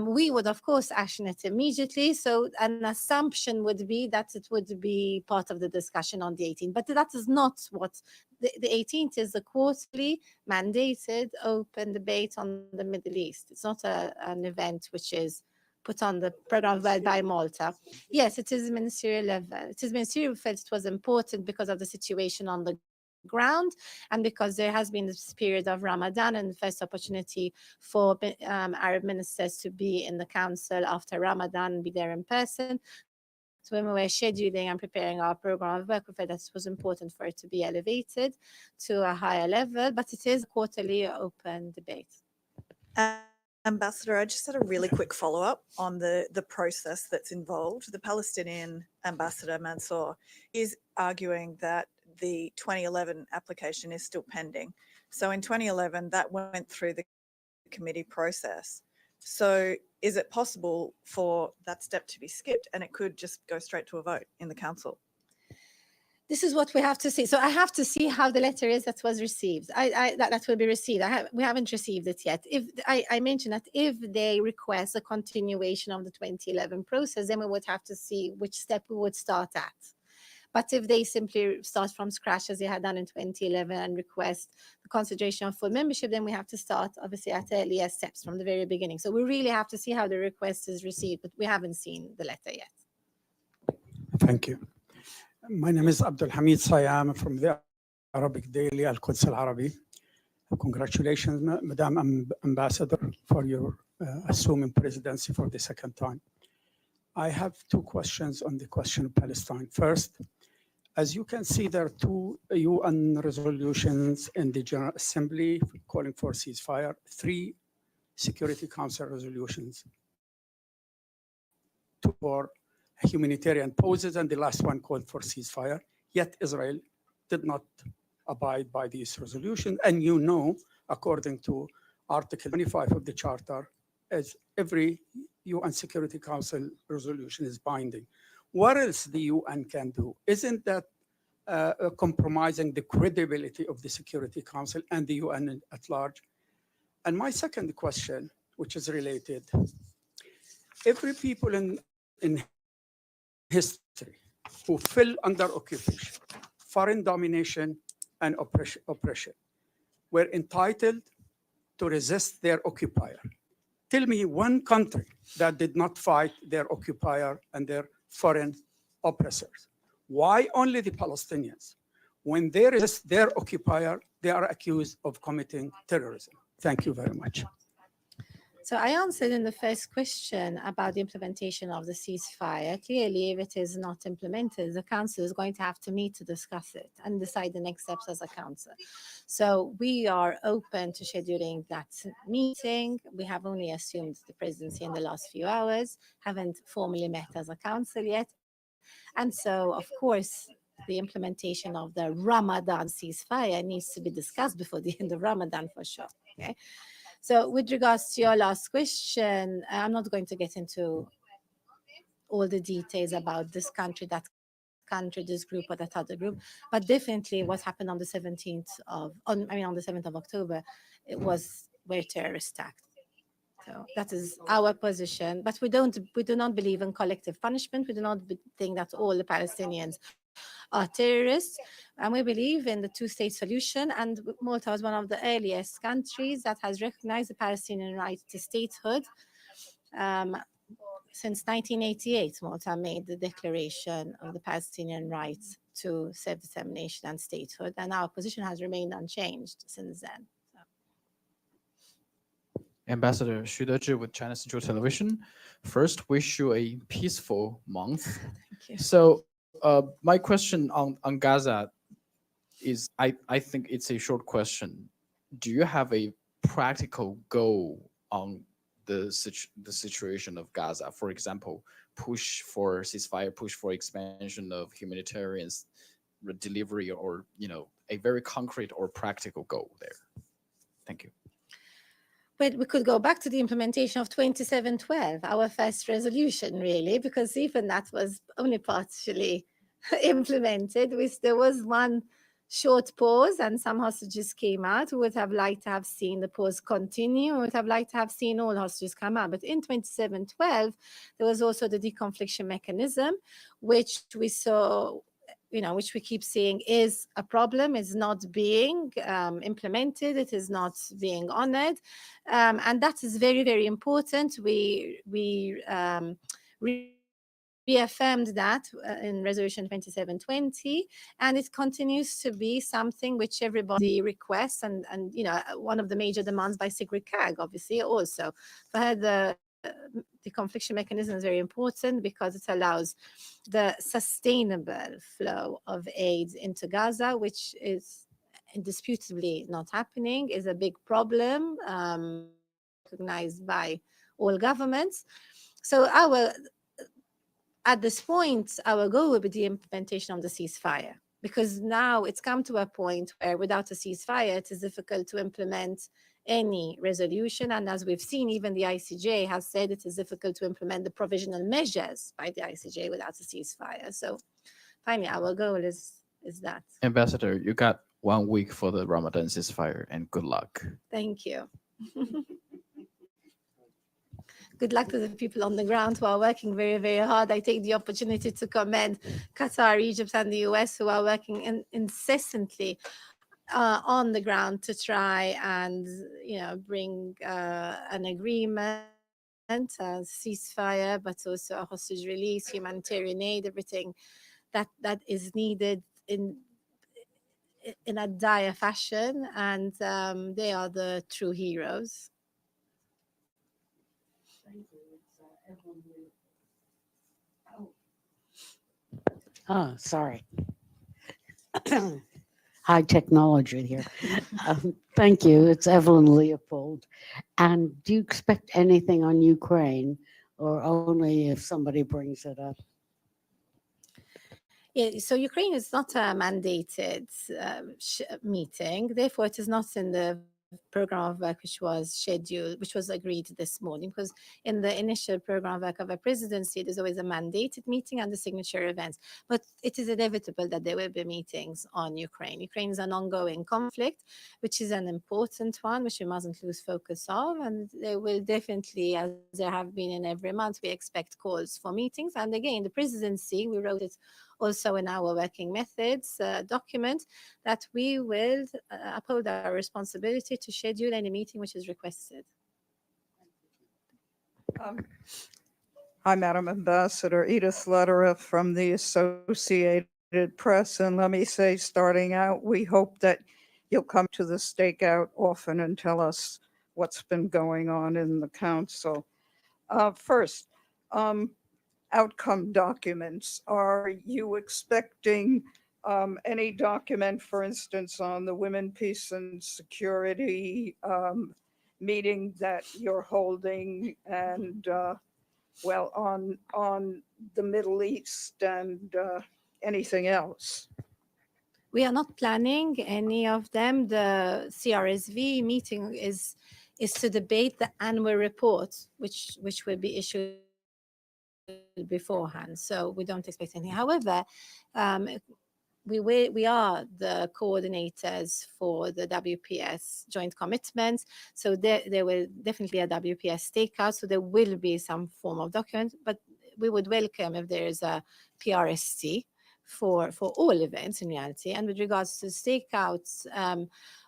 We would, of course, action it immediately. So an assumption would be that it would be part of the discussion on the 18th. But that is not what the 18th is, a quarterly mandated open debate on the Middle East. It's not an event which is put on the program by Malta. Yes, it is ministerial level. It is ministerial felt it was important because of the situation on the ground, and because there has been this period of Ramadan and the first opportunity for Arab ministers to be in the council after Ramadan and be there in person. So when we were scheduling and preparing our program of work, we felt that it was important for it to be elevated to a higher level, but it is a quarterly open debate. Ambassador, I just had a really quick follow-up on the process that's involved. The Palestinian ambassador, Mansour, is arguing that the 2011 application is still pending. So in 2011, that went through the committee process. So is it possible for that step to be skipped and it could just go straight to a vote in the council? This is what we have to see. So I have to see how the letter is that was received. That will be received. We haven't received it yet. If I mentioned that if they request a continuation of the 2011 process, then we would have to see which step we would start at. But if they simply start from scratch as they had done in 2011 and request the consideration of full membership, then we have to start obviously at earlier steps from the very beginning. So we really have to see how the request is received, but we haven't seen the letter yet. Thank you. My name is Abdul Hamid Sayam from the Arabic Daily Al-Quds Al-Arabi. Congratulations, Madam Ambassador, for your assuming presidency for the second time. I have two questions on the question of Palestine. First, as you can see, there are two UN resolutions in the General Assembly calling for ceasefire, 3 Security Council resolutions, 2 for humanitarian pauses, and the last one called for ceasefire. Yet Israel did not abide by these resolutions. And you know, according to Article 25 of the Charter, as every UN Security Council resolution is binding. What else the UN can do? Isn't that compromising the credibility of the Security Council and the UN at large? And my second question, which is related, every people in history who fell under occupation, foreign domination, and oppression were entitled to resist their occupier. Tell me one country that did not fight their occupier and their foreign oppressors. Why only the Palestinians? When they resist their occupier, they are accused of committing terrorism. Thank you very much. So I answered in the first question about the implementation of the ceasefire. Clearly, if it is not implemented, the Council is going to have to meet to discuss it and decide the next steps as a Council. So we are open to scheduling that meeting. We have only assumed the presidency in the last few hours, haven't formally met as a Council yet. And so, of course, the implementation of the Ramadan ceasefire needs to be discussed before the end of Ramadan for sure. Okay. So with regards to your last question, I'm not going to get into all the details about this country, that country, this group or that other group, but definitely what happened on the 17th of, on the 7th of October, it was where terrorists attacked. So that is our position, but we do not believe in collective punishment. We do not think that all the Palestinians are terrorists, and we believe in the two-state solution. And Malta was one of the earliest countries that has recognized the Palestinian right to statehood. Since 1988, Malta made the declaration of the Palestinian rights to self-determination and statehood, and our position has remained unchanged since then. Ambassador Xu Dezhi with China Central Television. First, wish you a peaceful month. Thank you. So my question on Gaza is, I think it's a short question. Do you have a practical goal on the situation of Gaza? For example, push for ceasefire, push for expansion of humanitarian delivery, or a very concrete or practical goal there? Thank you. But we could go back to the implementation of 2712, our first resolution, really, because even that was only partially implemented. There was one short pause and some hostages came out. We would have liked to have seen the pause continue. We would have liked to have seen all hostages come out. But in 2712, there was also the deconfliction mechanism, which we saw, which we keep seeing is a problem, is not being implemented, it is not being honored. And that is very, very important. We reaffirmed that in Resolution 2720, and it continues to be something which everybody requests, and one of the major demands by Sigrid Kaag, obviously, also. For her, the confliction mechanism is very important because it allows the sustainable flow of aid into Gaza, which is indisputably not happening, is a big problem recognized by all governments. So at this point, our goal will be the implementation of the ceasefire, because now it's come to a point where without a ceasefire, it is difficult to implement any resolution. And as we've seen, even the ICJ has said it is difficult to implement the provisional measures by the ICJ without a ceasefire. So finally, our goal is is that. Ambassador, you got 1 week for the Ramadan ceasefire, and good luck. Thank you. Good luck to the people on the ground who are working very, very hard. I take the opportunity to commend Qatar, Egypt, and the US, who are working incessantly on the ground to try and bring an agreement, a ceasefire, but also a hostage release, humanitarian aid, everything that is needed in a dire fashion, and they are the true heroes. Oh, sorry. High technology here. Thank you. It's Evelyn Leopold. And do you expect anything on Ukraine, or only if somebody brings it up? Yeah, so Ukraine is not a mandated meeting. Therefore, it is not in the program of work which was scheduled, which was agreed this morning, because in the initial program of work of a presidency, there's always a mandated meeting and the signature events. But it is inevitable that there will be meetings on Ukraine. Ukraine is an ongoing conflict, which is an important one, which we mustn't lose focus of. And there will definitely, as there have been in every month, we expect calls for meetings. And again, the presidency, we wrote it also in our working methods document, that we will uphold our responsibility to schedule any meeting which is requested. Hi, Madam Ambassador. Edith Lederer from the Associated Press. And let me say, starting out, we hope that you'll come to the stakeout often and tell us what's been going on in the council. First, outcome documents. Are you expecting any document, for instance, on the Women, Peace and Security meeting that you're holding, and well, on the Middle East and anything else? We are not planning any of them. The CRSV meeting is to debate the annual report, which will be issued beforehand. So we don't expect anything. However, we are the coordinators for the WPS joint commitments. So there will definitely be a WPS stakeout. So there will be some form of document, but we would welcome if there is a PRST for all events in reality. And with regards to stakeouts,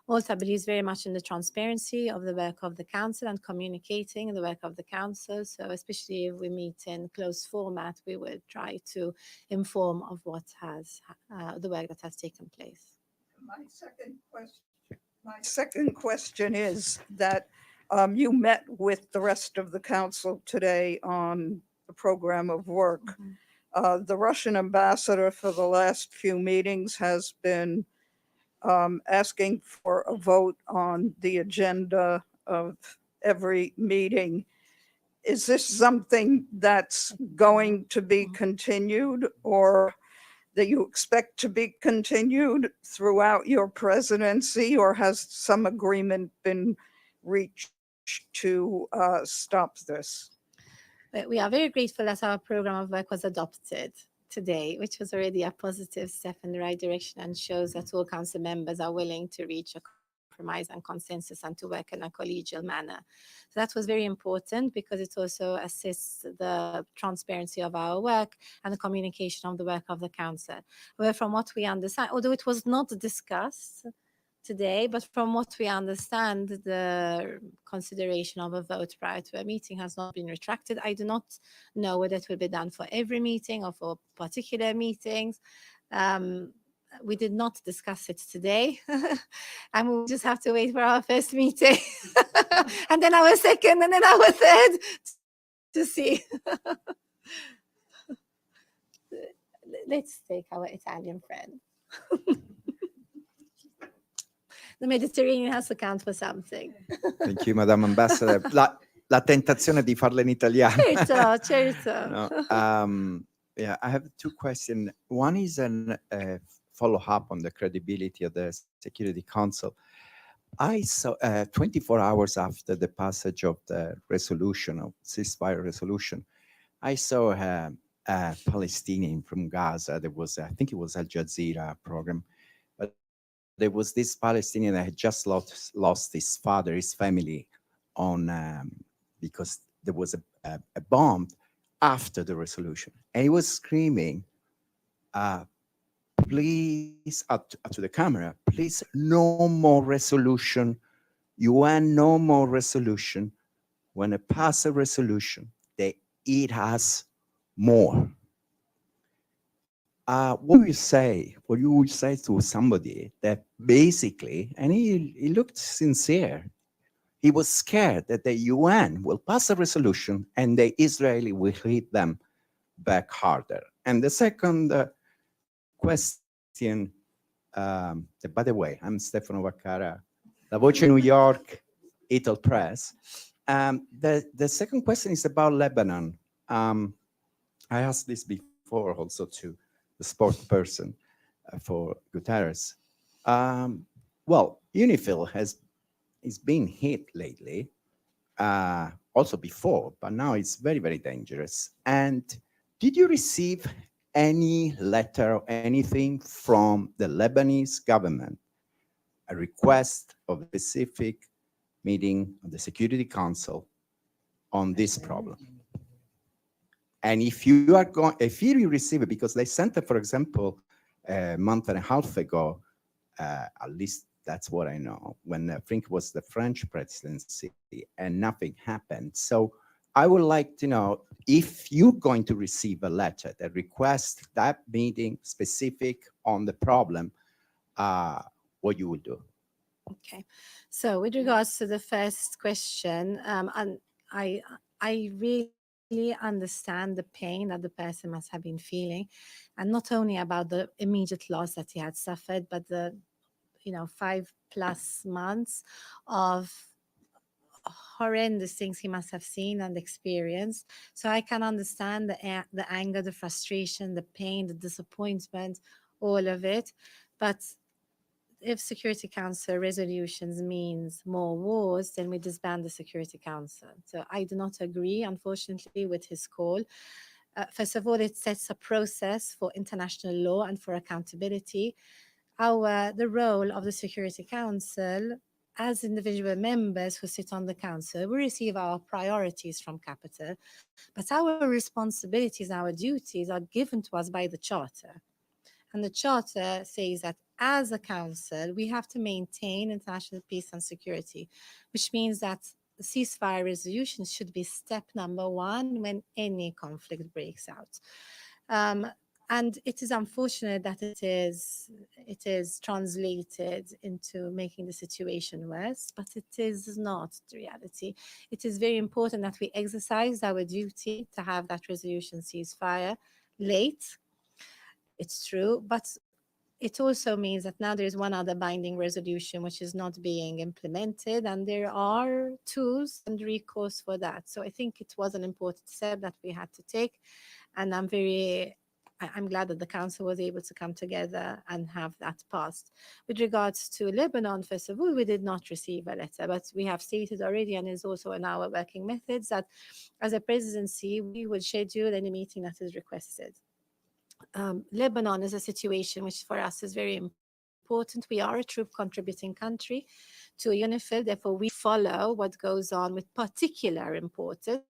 Malta believes very much in the transparency of the work of the council and communicating the work of the council. So especially if we meet in closed format, we will try to inform of what has the work that has taken place. My second question is that you met with the rest of the council today on the program of work. Mm-hmm. The Russian ambassador for the last few meetings has been asking for a vote on the agenda of every meeting. Is this something that's going to be continued, or that you expect to be continued throughout your presidency, or has some agreement been reached to stop this? We are very grateful that our program of work was adopted today, which was already a positive step in the right direction and shows that all council members are willing to reach a compromise and consensus and to work in a collegial manner. So that was very important because it also assists the transparency of our work and the communication of the work of the council. Where from what we understand, although it was not discussed today, but from what we understand, the consideration of a vote prior to a meeting has not been retracted. I do not know whether it will be done for every meeting or for particular meetings. We did not discuss it today, and we'll just have to wait for our first meeting, and then our second, and then our third to see. Let's take our Italian friend. The Mediterranean has to count for something. Thank you, Madam Ambassador. La tentazione di farla in italiano. Certo, certo. No, yeah, I have two questions. One is a follow-up on the credibility of the Security Council. I saw 24 hours after the passage of the resolution, of ceasefire resolution, I saw Palestinian from Gaza. There was, I think it was Al Jazeera program, but there was this Palestinian that had just lost his father, his family, on because there was a bomb after the resolution, and he was screaming, "Please, up to the camera, please, no more resolution, UN, no more resolution. When I pass a resolution, they eat us more." What do you say? What you would say to somebody that basically, and he looked sincere, he was scared that the UN will pass a resolution and the Israeli will hit them back harder. And the second question, by the way, I'm Stefano Vaccara, La Voce New York, Ital Press. The second question is about Lebanon. I asked this before also to the spokesperson for Guterres. Well, UNIFIL is being hit lately, also before, but now it's very, very dangerous. And did you receive any letter or anything from the Lebanese government, a request of a specific meeting of the Security Council on this problem? And if you are going, if you receive it, because they sent it, for example, a month and a half ago, at least that's what I know, when I think it was the French presidency, and nothing happened. So I would like to know if you're going to receive a letter that requests that meeting specific on the problem, what you will do. Okay, so with regards to the first question, and I really understand the pain that the person must have been feeling, and not only about the immediate loss that he had suffered, but the 5+ months of horrendous things he must have seen and experienced. So I can understand the anger, the frustration, the pain, the disappointment, all of it. But if Security Council resolutions means more wars, then we disband the Security Council. So I do not agree, unfortunately, with his call. First of all, it sets a process for international law and for accountability. The role of the Security Council, as individual members who sit on the council, we receive our priorities from capital, but our responsibilities, our duties are given to us by the Charter. And the Charter says that as a council, we have to maintain international peace and security, which means that the ceasefire resolution should be step number one when any conflict breaks out. And it is unfortunate that it is translated into making the situation worse, but it is not the reality. It is very important that we exercise our duty to have that resolution ceasefire late. It's true, but it also means that now there is one other binding resolution which is not being implemented, and there are tools and recourse for that. So I think it was an important step that we had to take, and I'm glad that the council was able to come together and have that passed. With regards to Lebanon, first of all, we did not receive a letter, but we have stated already, and is also in our working methods, that as a presidency, we would schedule any meeting that is requested. Lebanon is a situation which for us is very important. We are a troop contributing country to UNIFIL, therefore we follow what goes on with particular importance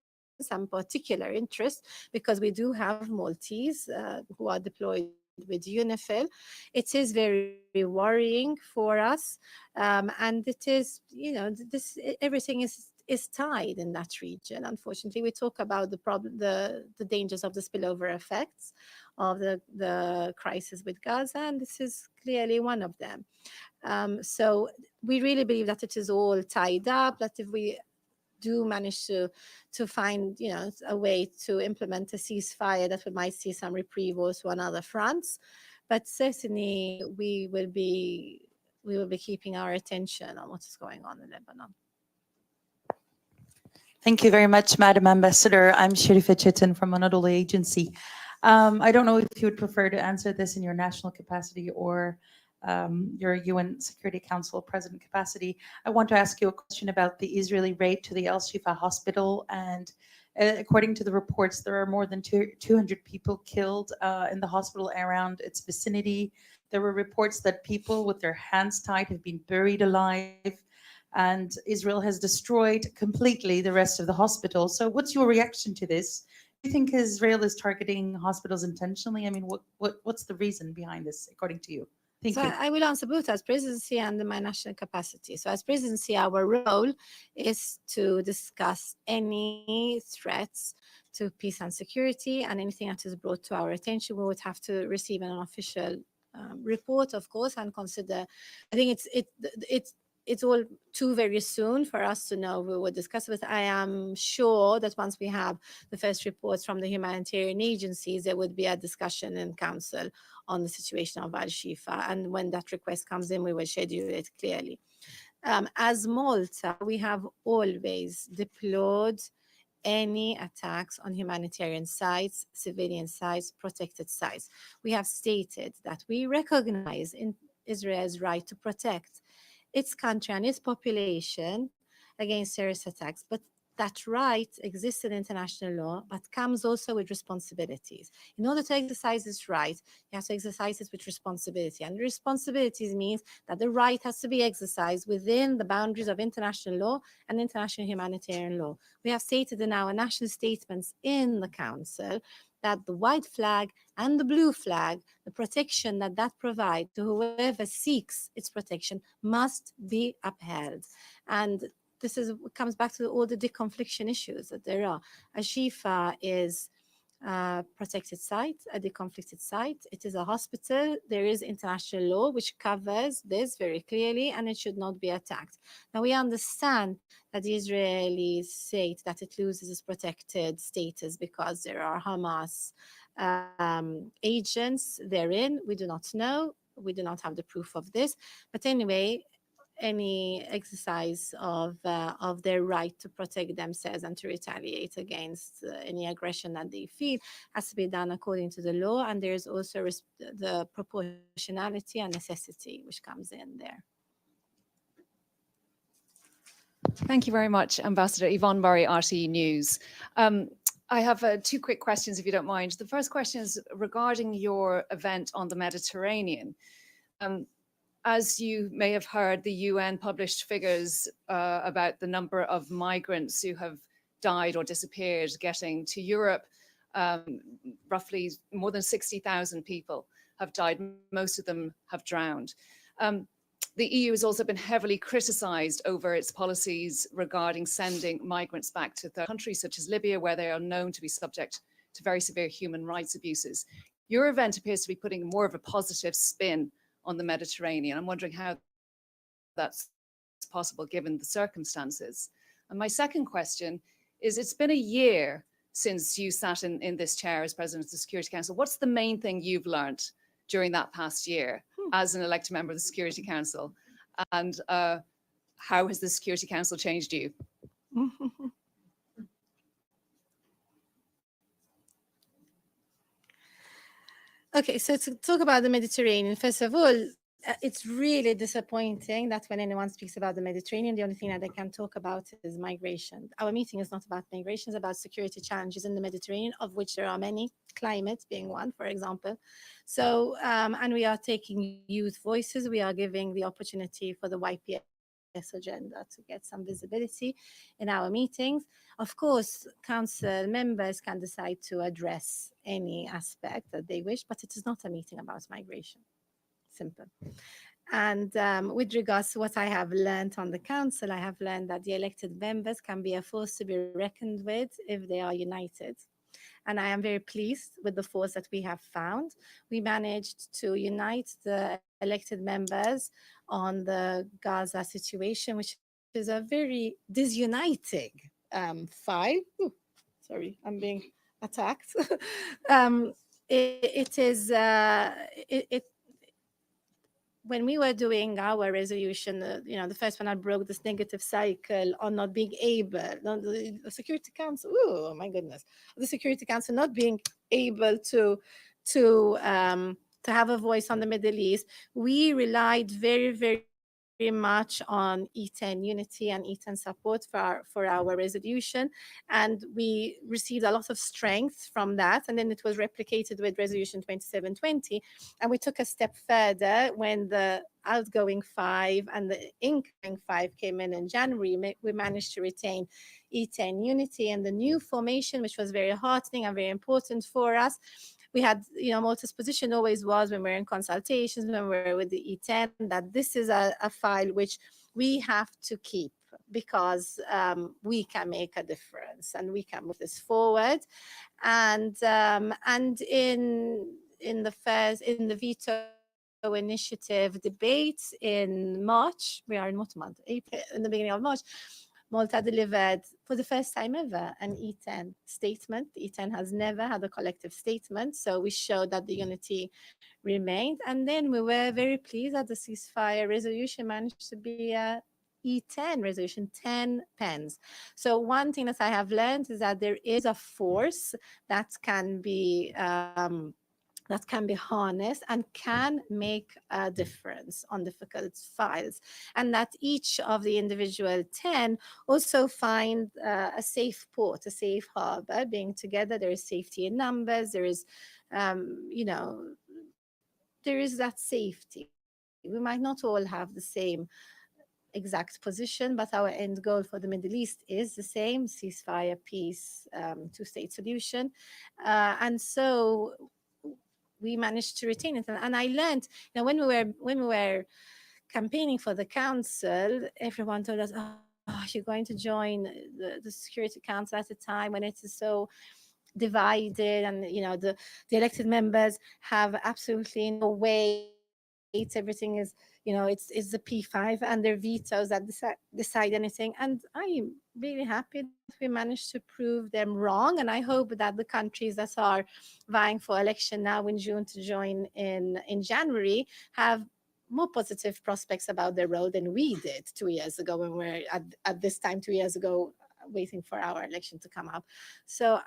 and particular interest, because we do have Maltese who are deployed with UNIFIL. It is very worrying for us, and it is, everything is tied in that region. Unfortunately, we talk about the problem, the dangers of the spillover effects of the crisis with Gaza, and this is clearly one of them. So we really believe that it is all tied up, that if we do manage to find a way to implement a ceasefire, that we might see some reprieve also on other fronts, but certainly we will be keeping our attention on what is going on in Lebanon. Thank you very much, Madam Ambassador. I'm Sharifa Chitin from Anadolu Agency. I don't know if you would prefer to answer this in your national capacity or your UN Security Council President capacity. I want to ask you a question about the Israeli raid to the Al-Shifa hospital and According to the reports, there are more than 200 people killed in the hospital around its vicinity. There were reports that people with their hands tied have been buried alive, and Israel has destroyed completely the rest of the hospital. So what's your reaction to this? Do you think Israel is targeting hospitals intentionally? I mean, what's the reason behind this, according to you? Thank you. I will answer both as presidency and in my national capacity. So as presidency, our role is to discuss any threats to peace and security, and anything that is brought to our attention, we would have to receive an official report, of course, and consider. I think it's all too very soon for us to know. We will discuss it. I am sure that once we have the first reports from the humanitarian agencies, there would be a discussion in council on the situation of Al-Shifa. And when that request comes in, we will schedule it clearly. As Malta, we have always deplored any attacks on humanitarian sites, civilian sites, protected sites. We have stated that we recognize in Israel's right to protect its country and its population against terrorist attacks, but that right exists in international law, but comes also with responsibilities. In order to exercise this right, you have to exercise it with responsibility. And responsibilities means that the right has to be exercised within the boundaries of international law and international humanitarian law. We have stated in our national statements in the Council that the white flag and the blue flag, the protection that provides to whoever seeks its protection must be upheld. And this comes back to all the deconfliction issues that there are. Al-Shifa is a protected site, a deconflicted site. It is a hospital. There is international law which covers this very clearly, and it should not be attacked. Now, we understand that the Israelis say that it loses its protected status because there are Hamas agents therein. We do not know. We do not have the proof of this. But anyway, any exercise of their right to protect themselves and to retaliate against any aggression that they feel has to be done according to the law. And there's also the proportionality and necessity which comes in there. Thank you very much, Ambassador. Yvonne Murray, RTE News. I have two quick questions, if you don't mind. The first question is regarding your event on the Mediterranean. As you may have heard, the UN published figures about the number of migrants who have died or disappeared getting to Europe. Roughly more than 60,000 people have died. Most of them have drowned. The EU has also been heavily criticized over its policies regarding sending migrants back to third countries such as Libya, where they are known to be subject to very severe human rights abuses. Your event appears to be putting more of a positive spin on the Mediterranean. I'm wondering how that's possible given the circumstances. And my second question is, it's been a year since you sat in this chair as President of the Security Council. What's the main thing you've learned during that past year as an elected member of the Security Council? And how has the Security Council changed you? Okay, so to talk about the Mediterranean, first of all, it's really disappointing that when anyone speaks about the Mediterranean, the only thing that they can talk about is migration. Our meeting is not about migration, it's about security challenges in the Mediterranean, of which there are many, climate being one, for example. So, and we are taking youth voices. We are giving the opportunity for the YPS agenda to get some visibility in our meetings. Of course, council members can decide to address any aspect that they wish, but it is not a meeting about migration. Simple. And with regards to what I have learned on the council, I have learned that the elected members can be a force to be reckoned with if they are united. And I am very pleased with the force that we have found. We managed to unite the elected members on the Gaza situation, which is a very disuniting file. Ooh, sorry, I'm being attacked. When we were doing our resolution, the first one, I broke this negative cycle on not being able, the Security Council, oh my goodness, the Security Council not being able to have a voice on the Middle East. We relied very, very much on E10 unity and E10 support for our resolution. And we received a lot of strength from that. And then it was replicated with resolution 2720. And we took a step further when the outgoing 5 and the incoming 5 came in January. We managed to retain E10 unity and the new formation, which was very heartening and very important for us. We had, Malta's position always was when we were in consultations, when we were with the E10, that this is a file which we have to keep because we can make a difference and we can move this forward. And in the veto initiative debates in March, we are in what month? April, in the beginning of March, Malta delivered for the first time ever an E10 statement. The E10 has never had a collective statement, so we showed that the unity remained. And then we were very pleased that the ceasefire resolution managed to be a E10 resolution, 10 pens. So one thing that I have learned is that there is a force that can be harnessed and can make a difference on difficult files, and that each of the individual 10 also find a safe port, a safe harbor. Being together, there is safety in numbers, there is, there is that safety. We might not all have the same exact position, but our end goal for the Middle East is the same: ceasefire, peace, two-state solution. And so we managed to retain it. And I learned, when we were campaigning for the council, everyone told us, oh, you're going to join the Security Council at a time when it is so divided, and the elected members have absolutely no weight. Everything is, it's the P5 and their vetoes that decide anything. And I'm really happy that we managed to prove them wrong. And I hope that the countries that are vying for election now in June to join in January have more positive prospects about their role than we did 2 years ago, when we were at this time 2 years ago waiting for our election to come up. So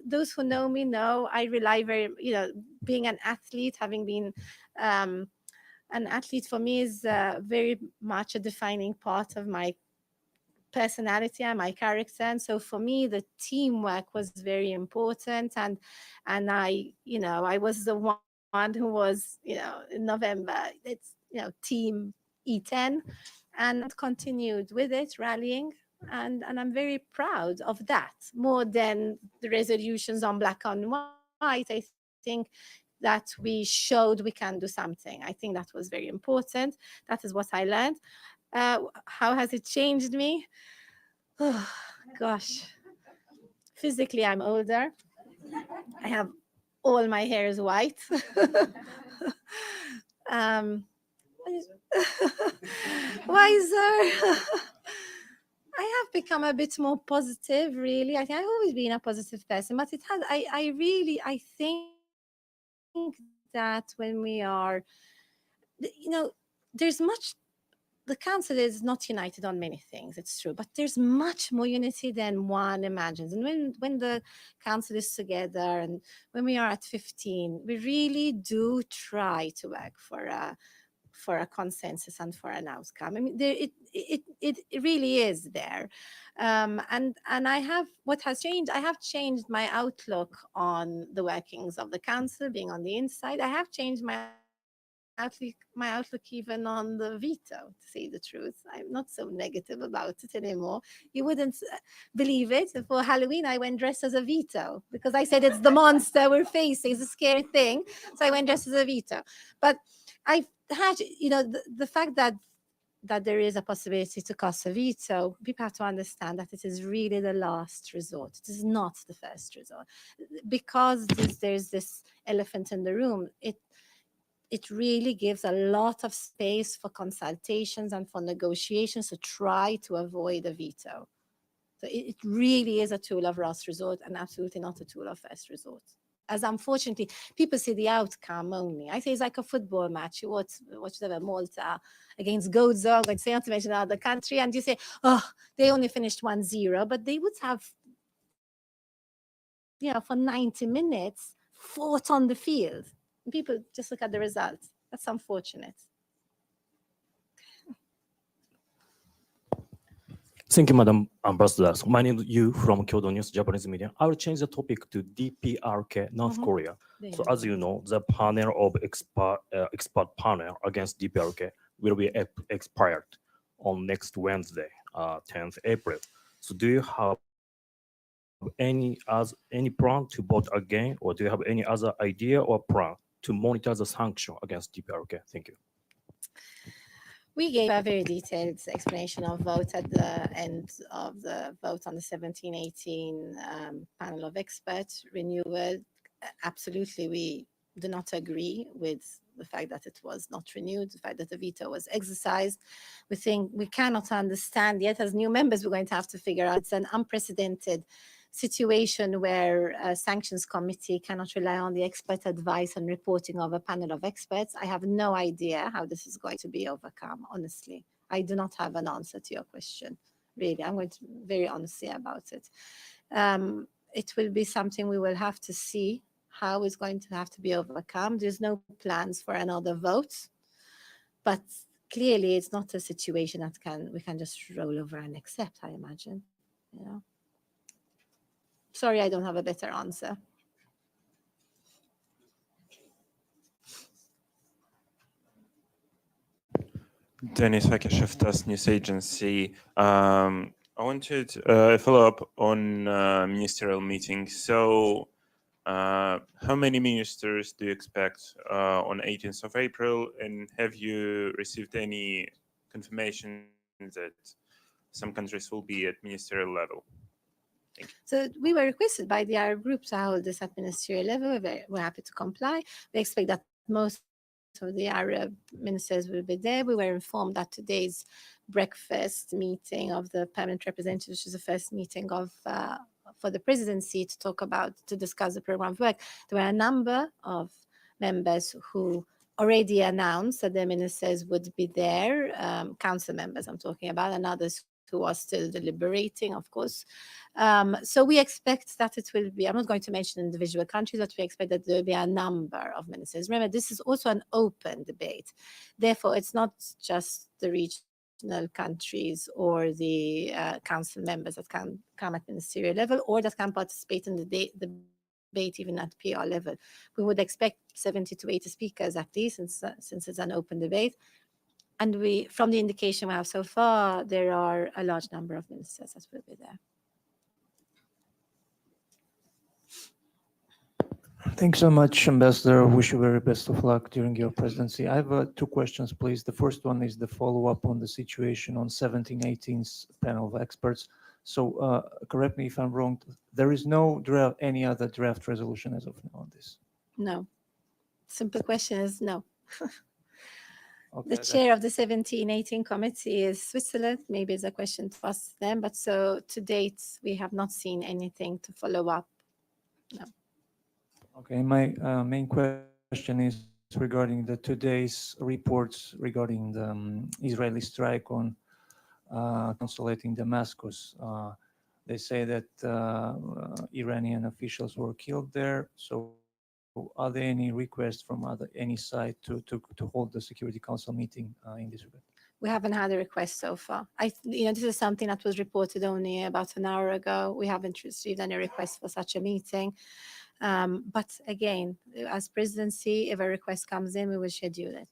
those who know me know I rely very, being an athlete, having been an athlete for me is very much a defining part of my personality and my character. And so for me, the teamwork was very important. And I was the one who was, in November, it's, team E10, and continued with it, rallying. And I'm very proud of that, more than the resolutions on black on white. I think that we showed we can do something. I think that was very important. That is what I learned. How has it changed me? Oh, gosh. Physically, I'm older. I have all my hair is white. Wiser. I have become a bit more positive, really. I think I've always been a positive person, but it has, I think that when we are, there's much, the council is not united on many things, it's true, but there's much more unity than one imagines. And when the council is together and when we are at 15, we really do try to work for a consensus and for an outcome. I mean, it really is there. And I have, what has changed, I have changed my outlook on the workings of the council, being on the inside. I have changed my outlook even on the veto, to say the truth. I'm not so negative about it anymore. You wouldn't believe it. For Halloween, I went dressed as a veto because I said it's the monster we're facing, it's a scary thing. So I went dressed as a veto. But I've had, the fact that there is a possibility to cast a veto, people have to understand that it is really the last resort. It is not the first resort. Because there's this elephant in the room, it really gives a lot of space for consultations and for negotiations to try to avoid a veto. So it really is a tool of last resort and absolutely not a tool of first resort. As unfortunately, people see the outcome only. I say it's like a football match. You watch Malta against Gozo, I'm going to say not to mention another country, and you say, oh, they only finished 1-0, but they would have, for 90 minutes, fought on the field. People just look at the results. That's unfortunate. Thank you, Madam Ambassador. So my name is Yu from Kyodo News, Japanese media. I will change the topic to DPRK, North Korea. So as you know, the panel of expert panel against DPRK will be expired on next Wednesday, 10th April. So do you have any plan to vote again, or do you have any other idea or plan to monitor the sanction against DPRK? Thank you. We gave a very detailed explanation of vote at the end of the vote on the 1718 panel of experts renewal. Absolutely, we do not agree with the fact that it was not renewed, the fact that the veto was exercised. We think we cannot understand yet. As new members, we're going to have to figure out it's an unprecedented situation where a sanctions committee cannot rely on the expert advice and reporting of a panel of experts. I have no idea how this is going to be overcome, honestly. I do not have an answer to your question, really. I'm going to be very honestly about it. It will be something we will have to see how it's going to have to be overcome. There's no plans for another vote, but clearly it's not a situation that we can just roll over and accept, I imagine, you know. Sorry, I don't have a better answer. Dennis Hakasheftas, News Agency. I wanted a follow-up on ministerial meeting. So how many ministers do you expect on 18th of April? And have you received any confirmation that some countries will be at ministerial level? So we were requested by the Arab group to hold this at ministerial level. We're happy to comply. We expect that most of the Arab ministers will be there. We were informed that today's breakfast meeting of the permanent representatives, which is the first meeting of for the presidency to discuss the program of work. There were a number of members who already announced that their ministers would be there, council members I'm talking about, and others who are still deliberating, of course. So we expect that it will be, I'm not going to mention individual countries, but we expect that there will be a number of ministers. Remember, this is also an open debate. Therefore, it's not just the regional countries or the council members that can come at ministerial level or that can participate in the debate even at PR level. We would expect 70 to 80 speakers at least, since it's an open debate. And from the indication we have so far, there are a large number of ministers that will be there. Thanks so much, Ambassador. Wish you very best of luck during your presidency. I have two questions, please. The first one is the follow-up on the situation on 1718's panel of experts. So correct me if I'm wrong, there is no any other draft resolution as of now on this? No. Simple question is no. Okay, the chair of the 1718 committee is Switzerland. Maybe it's a question to ask them, but so to date, we have not seen anything to follow up. No. Okay, my main question is regarding the today's reports regarding the Israeli strike on consulate in Damascus. They say that Iranian officials were killed there. So are there any requests from any side to hold the Security Council meeting in this regard? We haven't had a request so far. This is something that was reported only about an hour ago. We haven't received any request for such a meeting. But again, as presidency, if a request comes in, we will schedule it.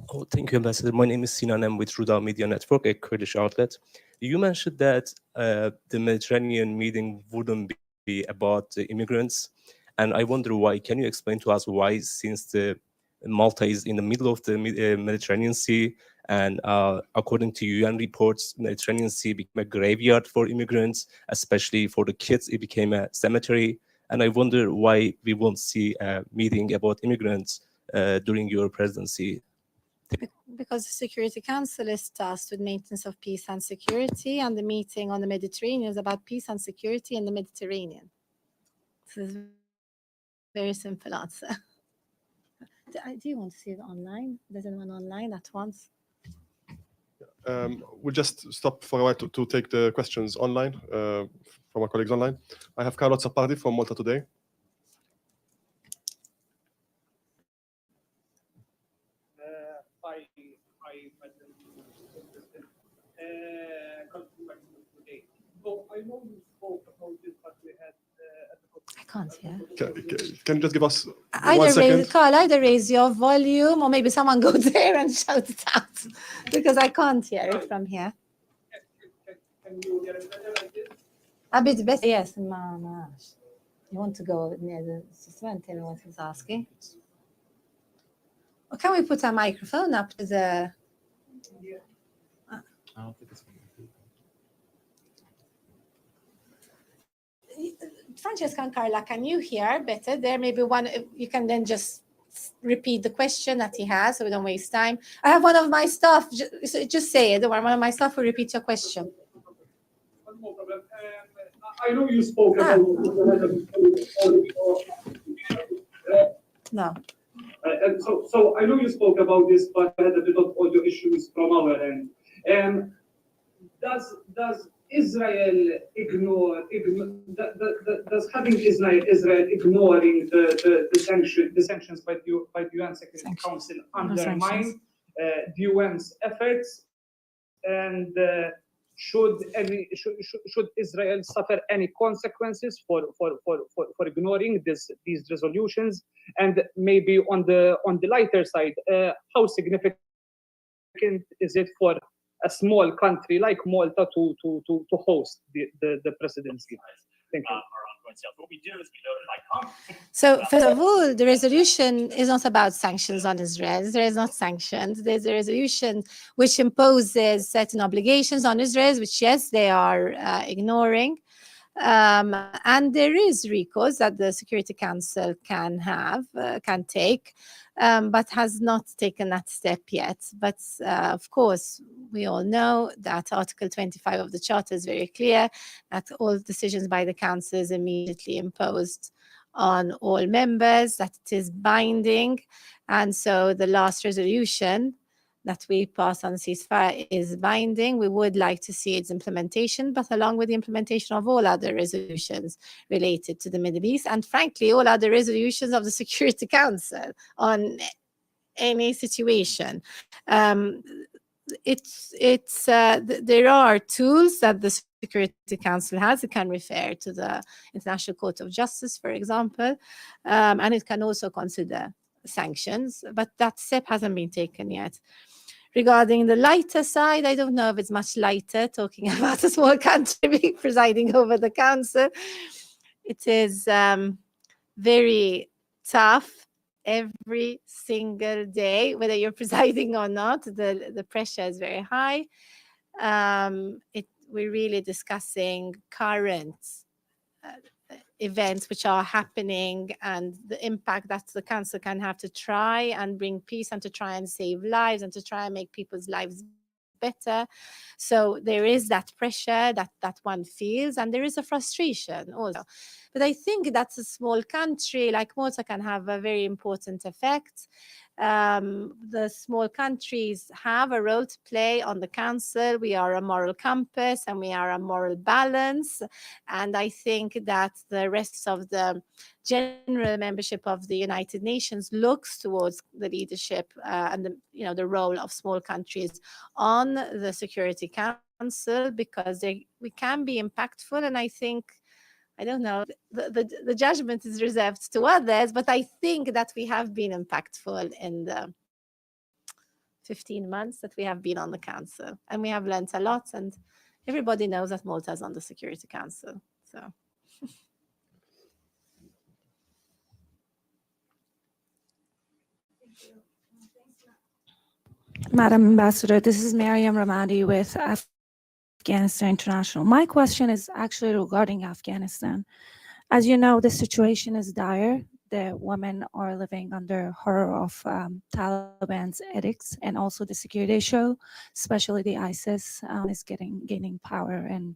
Oh, thank you, Ambassador. My name is Sinan. I'm with Ruda Media Network, a Kurdish outlet. You mentioned that the Mediterranean meeting wouldn't be about the immigrants. And I wonder why. Can you explain to us why, since Malta is in the middle of the Mediterranean Sea, and according to UN reports, Mediterranean Sea became a graveyard for immigrants, especially for the kids, it became a cemetery. And I wonder why we won't see a meeting about immigrants during your presidency. Because the Security Council is tasked with maintenance of peace and security, and the meeting on the Mediterranean is about peace and security in the Mediterranean. This is a very simple answer. Do you want to see it online? There's anyone online that wants? We'll just stop for a while to take the questions online from our colleagues online. I have Carlo Zappardi from Malta Today. know you spoke about this, but we had. I can't hear. Can you just give us Either 1 second? Carl, either raise your volume or maybe someone go there and shout it out because I can't hear it from here. Can you hear it better like this? A bit better, yes. Mama. You want to go near the sister and tell me what he's asking? Or can we put a microphone up to the... Francesca and Carla, can you hear better? There may be one, you can then just repeat the question that he has so we don't waste time. I have one of my staff, just say it, one of my staff will repeat your question. No problem. I know you spoke about... No. So I know you spoke about this, but I had a bit of audio issues from our end. Does Israel ignore? Does having Israel ignoring the sanctions by the UN Security Council undermine the UN's efforts? And should Israel suffer any consequences for ignoring these resolutions? And maybe on the lighter side, how significant is it for a small country like Malta to host the presidency? Thank you. So first of all, the resolution is not about sanctions on Israel. Israel is not sanctioned. There's a resolution which imposes certain obligations on Israel, which yes, they are ignoring. And there is recourse that the Security Council can take, but has not taken that step yet. But of course, we all know that Article 25 of the Charter is very clear that all decisions by the Council is immediately imposed on all members, that it is binding. And so the last resolution that we pass on ceasefire is binding. We would like to see its implementation, but along with the implementation of all other resolutions related to the Middle East, and frankly, all other resolutions of the Security Council on any situation. There are tools that the Security Council has. It can refer to the International Court of Justice, for example, and it can also consider sanctions, but that step hasn't been taken yet. Regarding the lighter side, I don't know if it's much lighter talking about a small country presiding over the council. It is very tough every single day, whether you're presiding or not. The pressure is very high. We're really discussing current events which are happening and the impact that the council can have to try and bring peace and to try and save lives and to try and make people's lives better. So there is that pressure that one feels, and there is a frustration also. But I think that's a small country like Malta can have a very important effect. The small countries have a role to play on the council. We are a moral compass and we are a moral balance. And I think that the rest of the general membership of the United Nations looks towards the leadership and the role of small countries on the Security Council, because we can be impactful. And I think, I don't know, the judgment is reserved to others, but I think that we have been impactful in the 15 months that we have been on the council, and we have learned a lot, and everybody knows that Malta is on the Security Council. So. Madam Ambassador, this is Mariam Ramadi with Afghanistan International. My question is actually regarding Afghanistan. As you know, the situation is dire. The women are living under horror of Taliban's edicts and also the security issue, especially the ISIS is gaining power and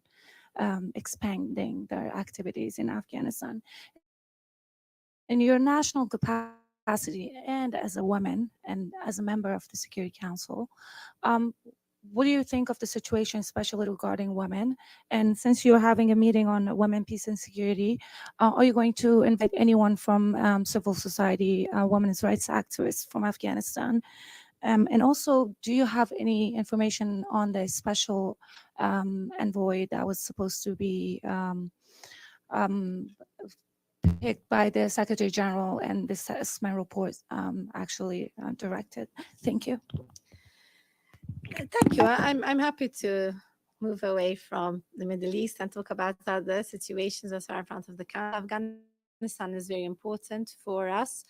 expanding their activities in Afghanistan. In your national capacity and as a woman and as a member of the Security Council, what do you think of the situation, especially regarding women? And since you're having a meeting on women, peace and security, are you going to invite anyone from civil society, women's rights activists from Afghanistan? And also, do you have any information on the special envoy that was supposed to be picked by the Secretary General and this assessment report actually directed? Thank you. Thank you. I'm happy to move away from the Middle East and talk about other situations that are in front of the country. Afghanistan is very important for us.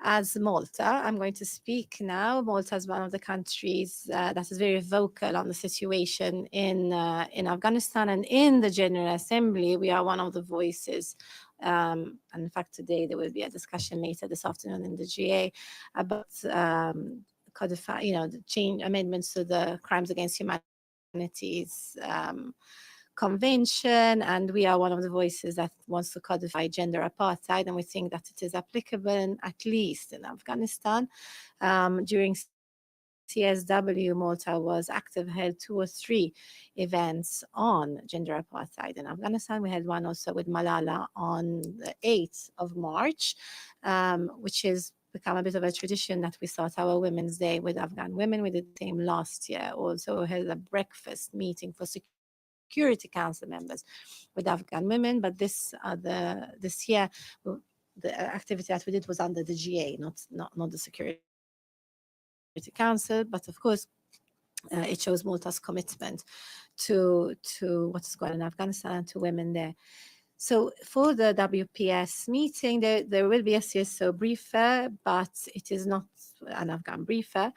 As Malta, I'm going to speak now. Malta is one of the countries that is very vocal on the situation in Afghanistan, and in the General Assembly, we are one of the voices. And in fact, today there will be a discussion later this afternoon in the GA about codify, the change amendments to the Crimes Against Humanities Convention, and we are one of the voices that wants to codify gender apartheid, and we think that it is applicable at least in Afghanistan. During CSW, Malta was active, held 2 or 3 events on gender apartheid in Afghanistan. We had one also with Malala on the 8th of March, which is become a bit of a tradition that we start our Women's Day with Afghan women. We did the same last year. Also held a breakfast meeting for Security Council members with Afghan women, but this year the activity that we did was under the GA, not the Security Council, but of course it shows Malta's commitment to what is going on in Afghanistan and to women there. So for the WPS meeting, there will be a CSO briefer, but it is not an Afghan briefer.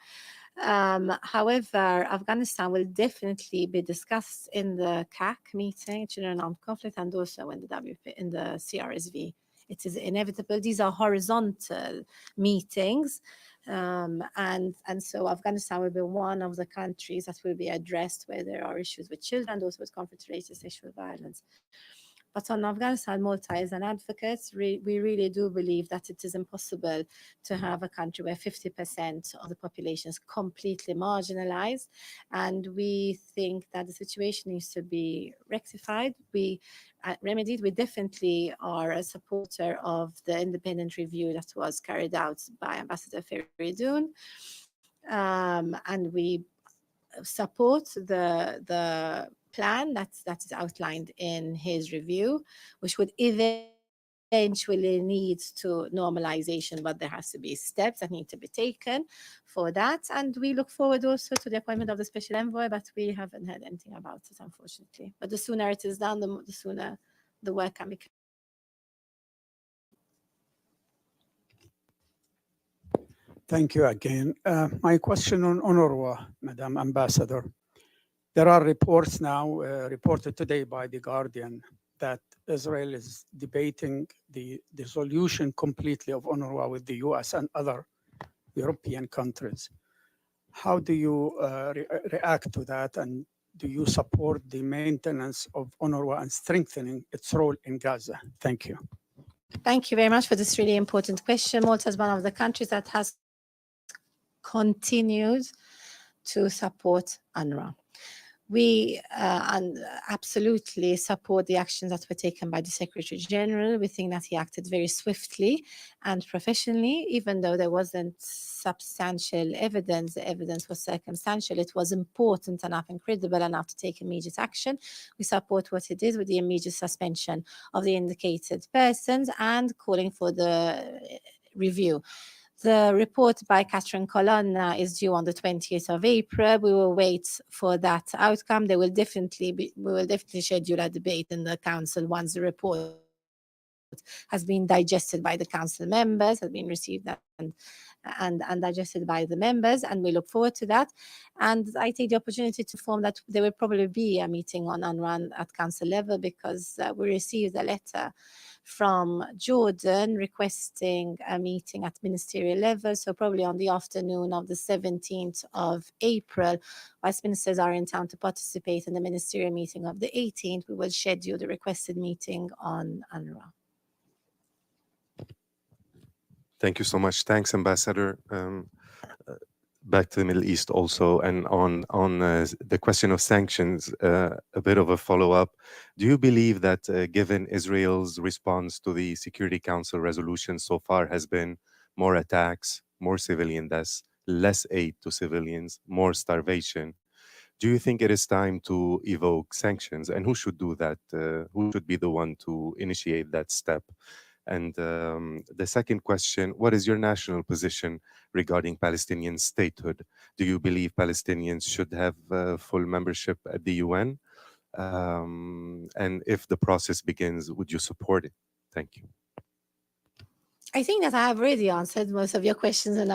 However, Afghanistan will definitely be discussed in the CAC meeting, Children Armed Conflict, and also in the CRSV. It is inevitable. These are horizontal meetings. And so Afghanistan will be one of the countries that will be addressed where there are issues with children and also with conflict-related sexual violence. But on Afghanistan, Malta is an advocate. We really do believe that it is impossible to have a country where 50% of the population is completely marginalized. And we think that the situation needs to be rectified, remedied. We definitely are a supporter of the independent review that was carried out by Ambassador Feridun. And we support the plan that is outlined in his review, which would eventually lead to normalization, but there has to be steps that need to be taken for that. And we look forward also to the appointment of the special envoy, but we haven't heard anything about it, unfortunately. But the sooner it is done, the sooner the work can be. Thank you again. My question on UNRWA, Madam Ambassador. There are reports now, reported today by The Guardian, that Israel is debating the dissolution completely of UNRWA with the US and other European countries. How do you react to that, and do you support the maintenance of UNRWA and strengthening its role in Gaza? Thank you. Thank you very much for this really important question. Malta is one of the countries that has continued to support UNRWA. We absolutely support the actions that were taken by the Secretary General. We think that he acted very swiftly and professionally, even though there wasn't substantial evidence. The evidence was circumstantial. It was important enough and credible enough to take immediate action. We support what he did with the immediate suspension of the indicated persons and calling for the review. The report by Catherine Colonna is due on the 20th of April. We will wait for that outcome. We will definitely schedule a debate in the council once the report has been digested by the council members, has been received and digested by the members, and we look forward to that. And I take the opportunity to inform that there will probably be a meeting on UNRWA at council level, because we received a letter from Jordan requesting a meeting at ministerial level. So probably on the afternoon of the 17th of April, Vice Ministers are in town to participate in the ministerial meeting of the 18th. We will schedule the requested meeting on UNRWA. Thank you so much. Thanks, Ambassador. Back to the Middle East also, and on the question of sanctions, a bit of a follow-up. Do you believe that given Israel's response to the Security Council resolution so far has been more attacks, more civilian deaths, less aid to civilians, more starvation. Do you think it is time to evoke sanctions? And who should do that? Who should be the one to initiate that step? And the second question, what is your national position regarding Palestinian statehood? Do you believe Palestinians should have full membership at the UN? And if the process begins, would you support it? Thank you. I think that I have already answered most of your questions in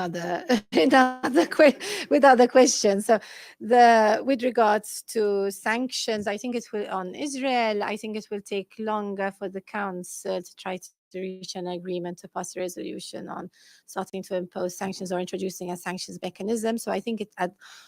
with other questions. So with regards to sanctions, I think it will on Israel, I think it will take longer for the council to try to reach an agreement to pass a resolution on starting to impose sanctions or introducing a sanctions mechanism. So I think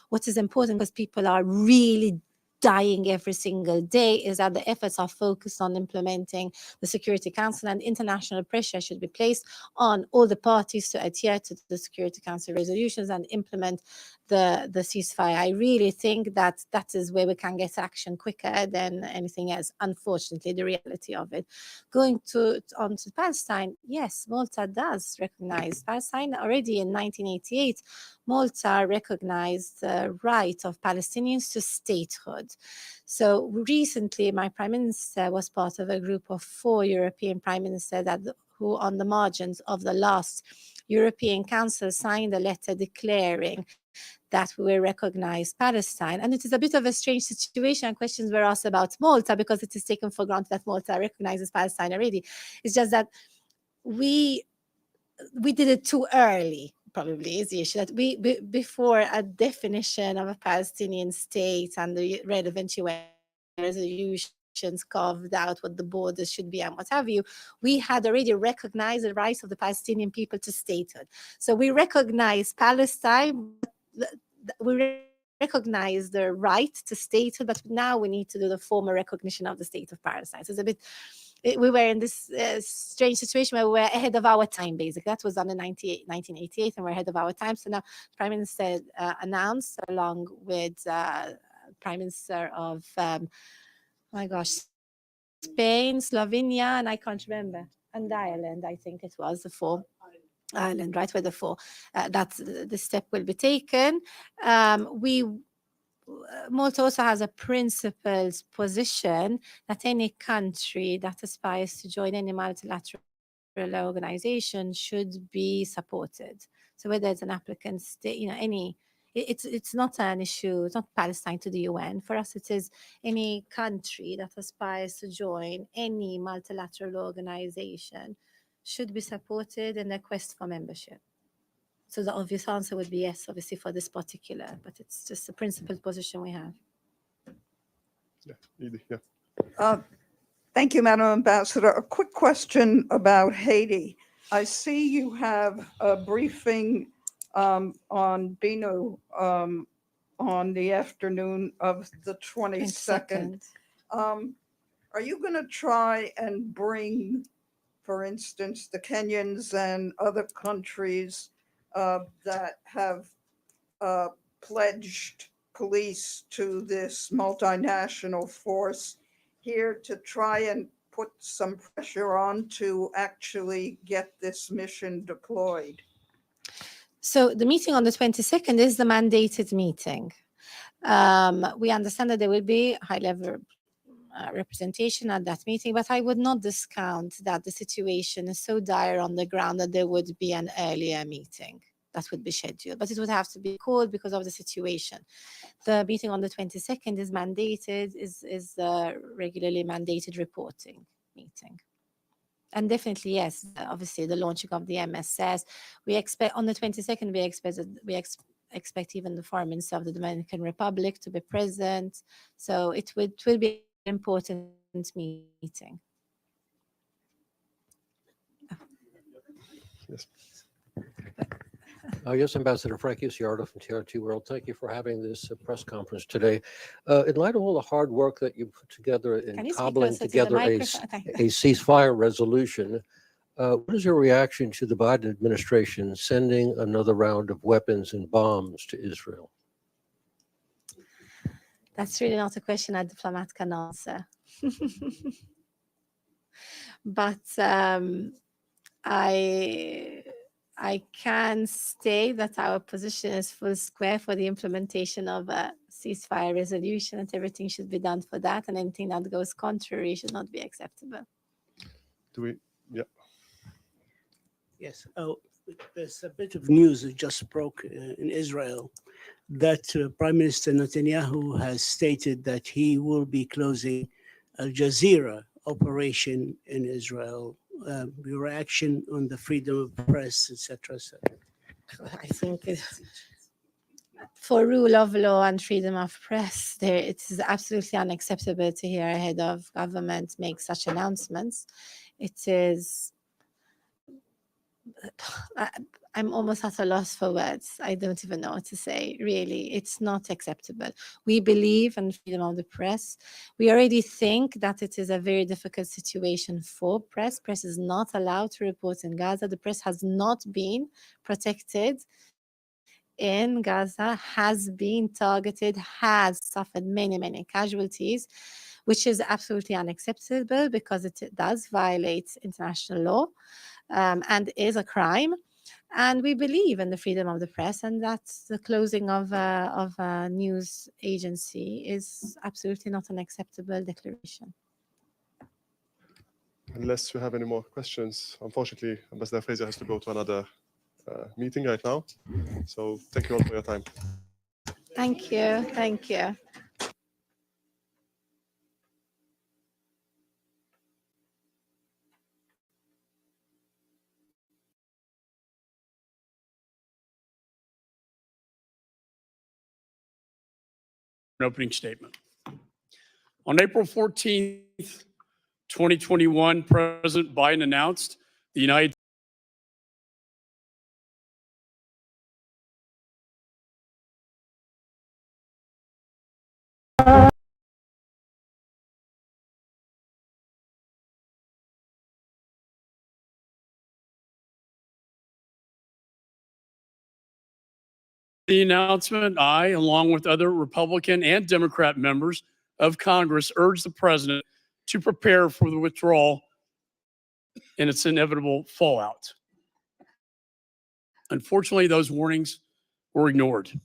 what is important, because people are really dying every single day, is that the efforts are focused on implementing the Security Council, and international pressure should be placed on all the parties to adhere to the Security Council resolutions and implement the ceasefire. I really think that is where we can get action quicker than anything else, unfortunately, the reality of it. Going on to Palestine, yes, Malta does recognize Palestine. Already in 1988, Malta recognized the right of Palestinians to statehood. So recently, my prime minister was part of a group of 4 European prime ministers who, on the margins of the last European Council, signed a letter declaring that we will recognize Palestine. And it is a bit of a strange situation. Questions were asked about Malta because it is taken for granted that Malta recognizes Palestine already. It's just that we did it too early, probably is the issue, that before a definition of a Palestinian state and the relevant UN resolutions carved out what the borders should be and what have you, we had already recognized the rights of the Palestinian people to statehood. So we recognize Palestine, we recognize the right to statehood, but now we need to do the formal recognition of the state of Palestine. So it's a bit, we were in this strange situation where we were ahead of our time, basically. That was done in 1988, and we're ahead of our time. So now the Prime Minister announced, along with Prime Minister of, Spain, Slovenia, and I can't remember, and Ireland, I think it was the 4. Ireland, right, where the 4, that's the step will be taken. Malta also has a principled position that any country that aspires to join any multilateral organization should be supported. So whether it's an applicant state, it's not an issue, it's not Palestine to the UN. For us, it is any country that aspires to join any multilateral organization should be supported in their quest for membership. So the obvious answer would be yes, obviously, for this particular, but it's just a principled position we have. Thank you, Madam Ambassador. A quick question about Haiti. I see you have a briefing on Bino on the afternoon of the 22nd. Are you going to try and bring, for instance, the Kenyans and other countries that have pledged police to this multinational force here to try and put some pressure on to actually get this mission deployed? So the meeting on the 22nd is the mandated meeting. We understand that there will be high-level representation at that meeting, but I would not discount that the situation is so dire on the ground that there would be an earlier meeting that would be scheduled, but it would have to be called because of the situation. The meeting on the 22nd is mandated, is the regularly mandated reporting meeting. And definitely, yes, obviously the launching of the MSS, we expect on the 22nd, we expect even the Foreign Minister of the Dominican Republic to be present. So it will be an important meeting. Yes. Yes, Ambassador Frank Uciardo from TRT World. Thank you for having this press conference today. In light of all the hard work that you put together in cobbling together a ceasefire resolution, what is your reaction to the Biden administration sending another round of weapons and bombs to Israel? That's really not a question a diplomat can answer. But I can state that our position is full square for the implementation of a ceasefire resolution, and everything should be done for that, and anything that goes contrary should not be acceptable. Do we? Yeah. Yes. Oh, there's a bit of news that just broke in Israel that Prime Minister Netanyahu has stated that he will be closing Al Jazeera operation in Israel. Your reaction on the freedom of press, etc., etc. I think for rule of law and freedom of press, it is absolutely unacceptable to hear a head of government make such announcements. It is, I'm almost at a loss for words. I don't even know what to say, really. It's not acceptable. We believe in freedom of the press. We already think that it is a very difficult situation for press. Press is not allowed to report in Gaza. The press has not been protected in Gaza, has been targeted, has suffered many, many casualties, which is absolutely unacceptable because it does violate international law and is a crime. And we believe in the freedom of the press, and that the closing of a news agency is absolutely not an acceptable declaration. Unless you have any more questions, unfortunately, Ambassador Fraser has to go to another meeting right now. So thank you all for your time. Thank you. Thank you. An opening statement. On April 14th, 2021, President Biden announced the United The announcement, I, along with other Republican and Democrat members of Congress, urged the president to prepare for the withdrawal and its inevitable fallout. Unfortunately, those warnings were ignored.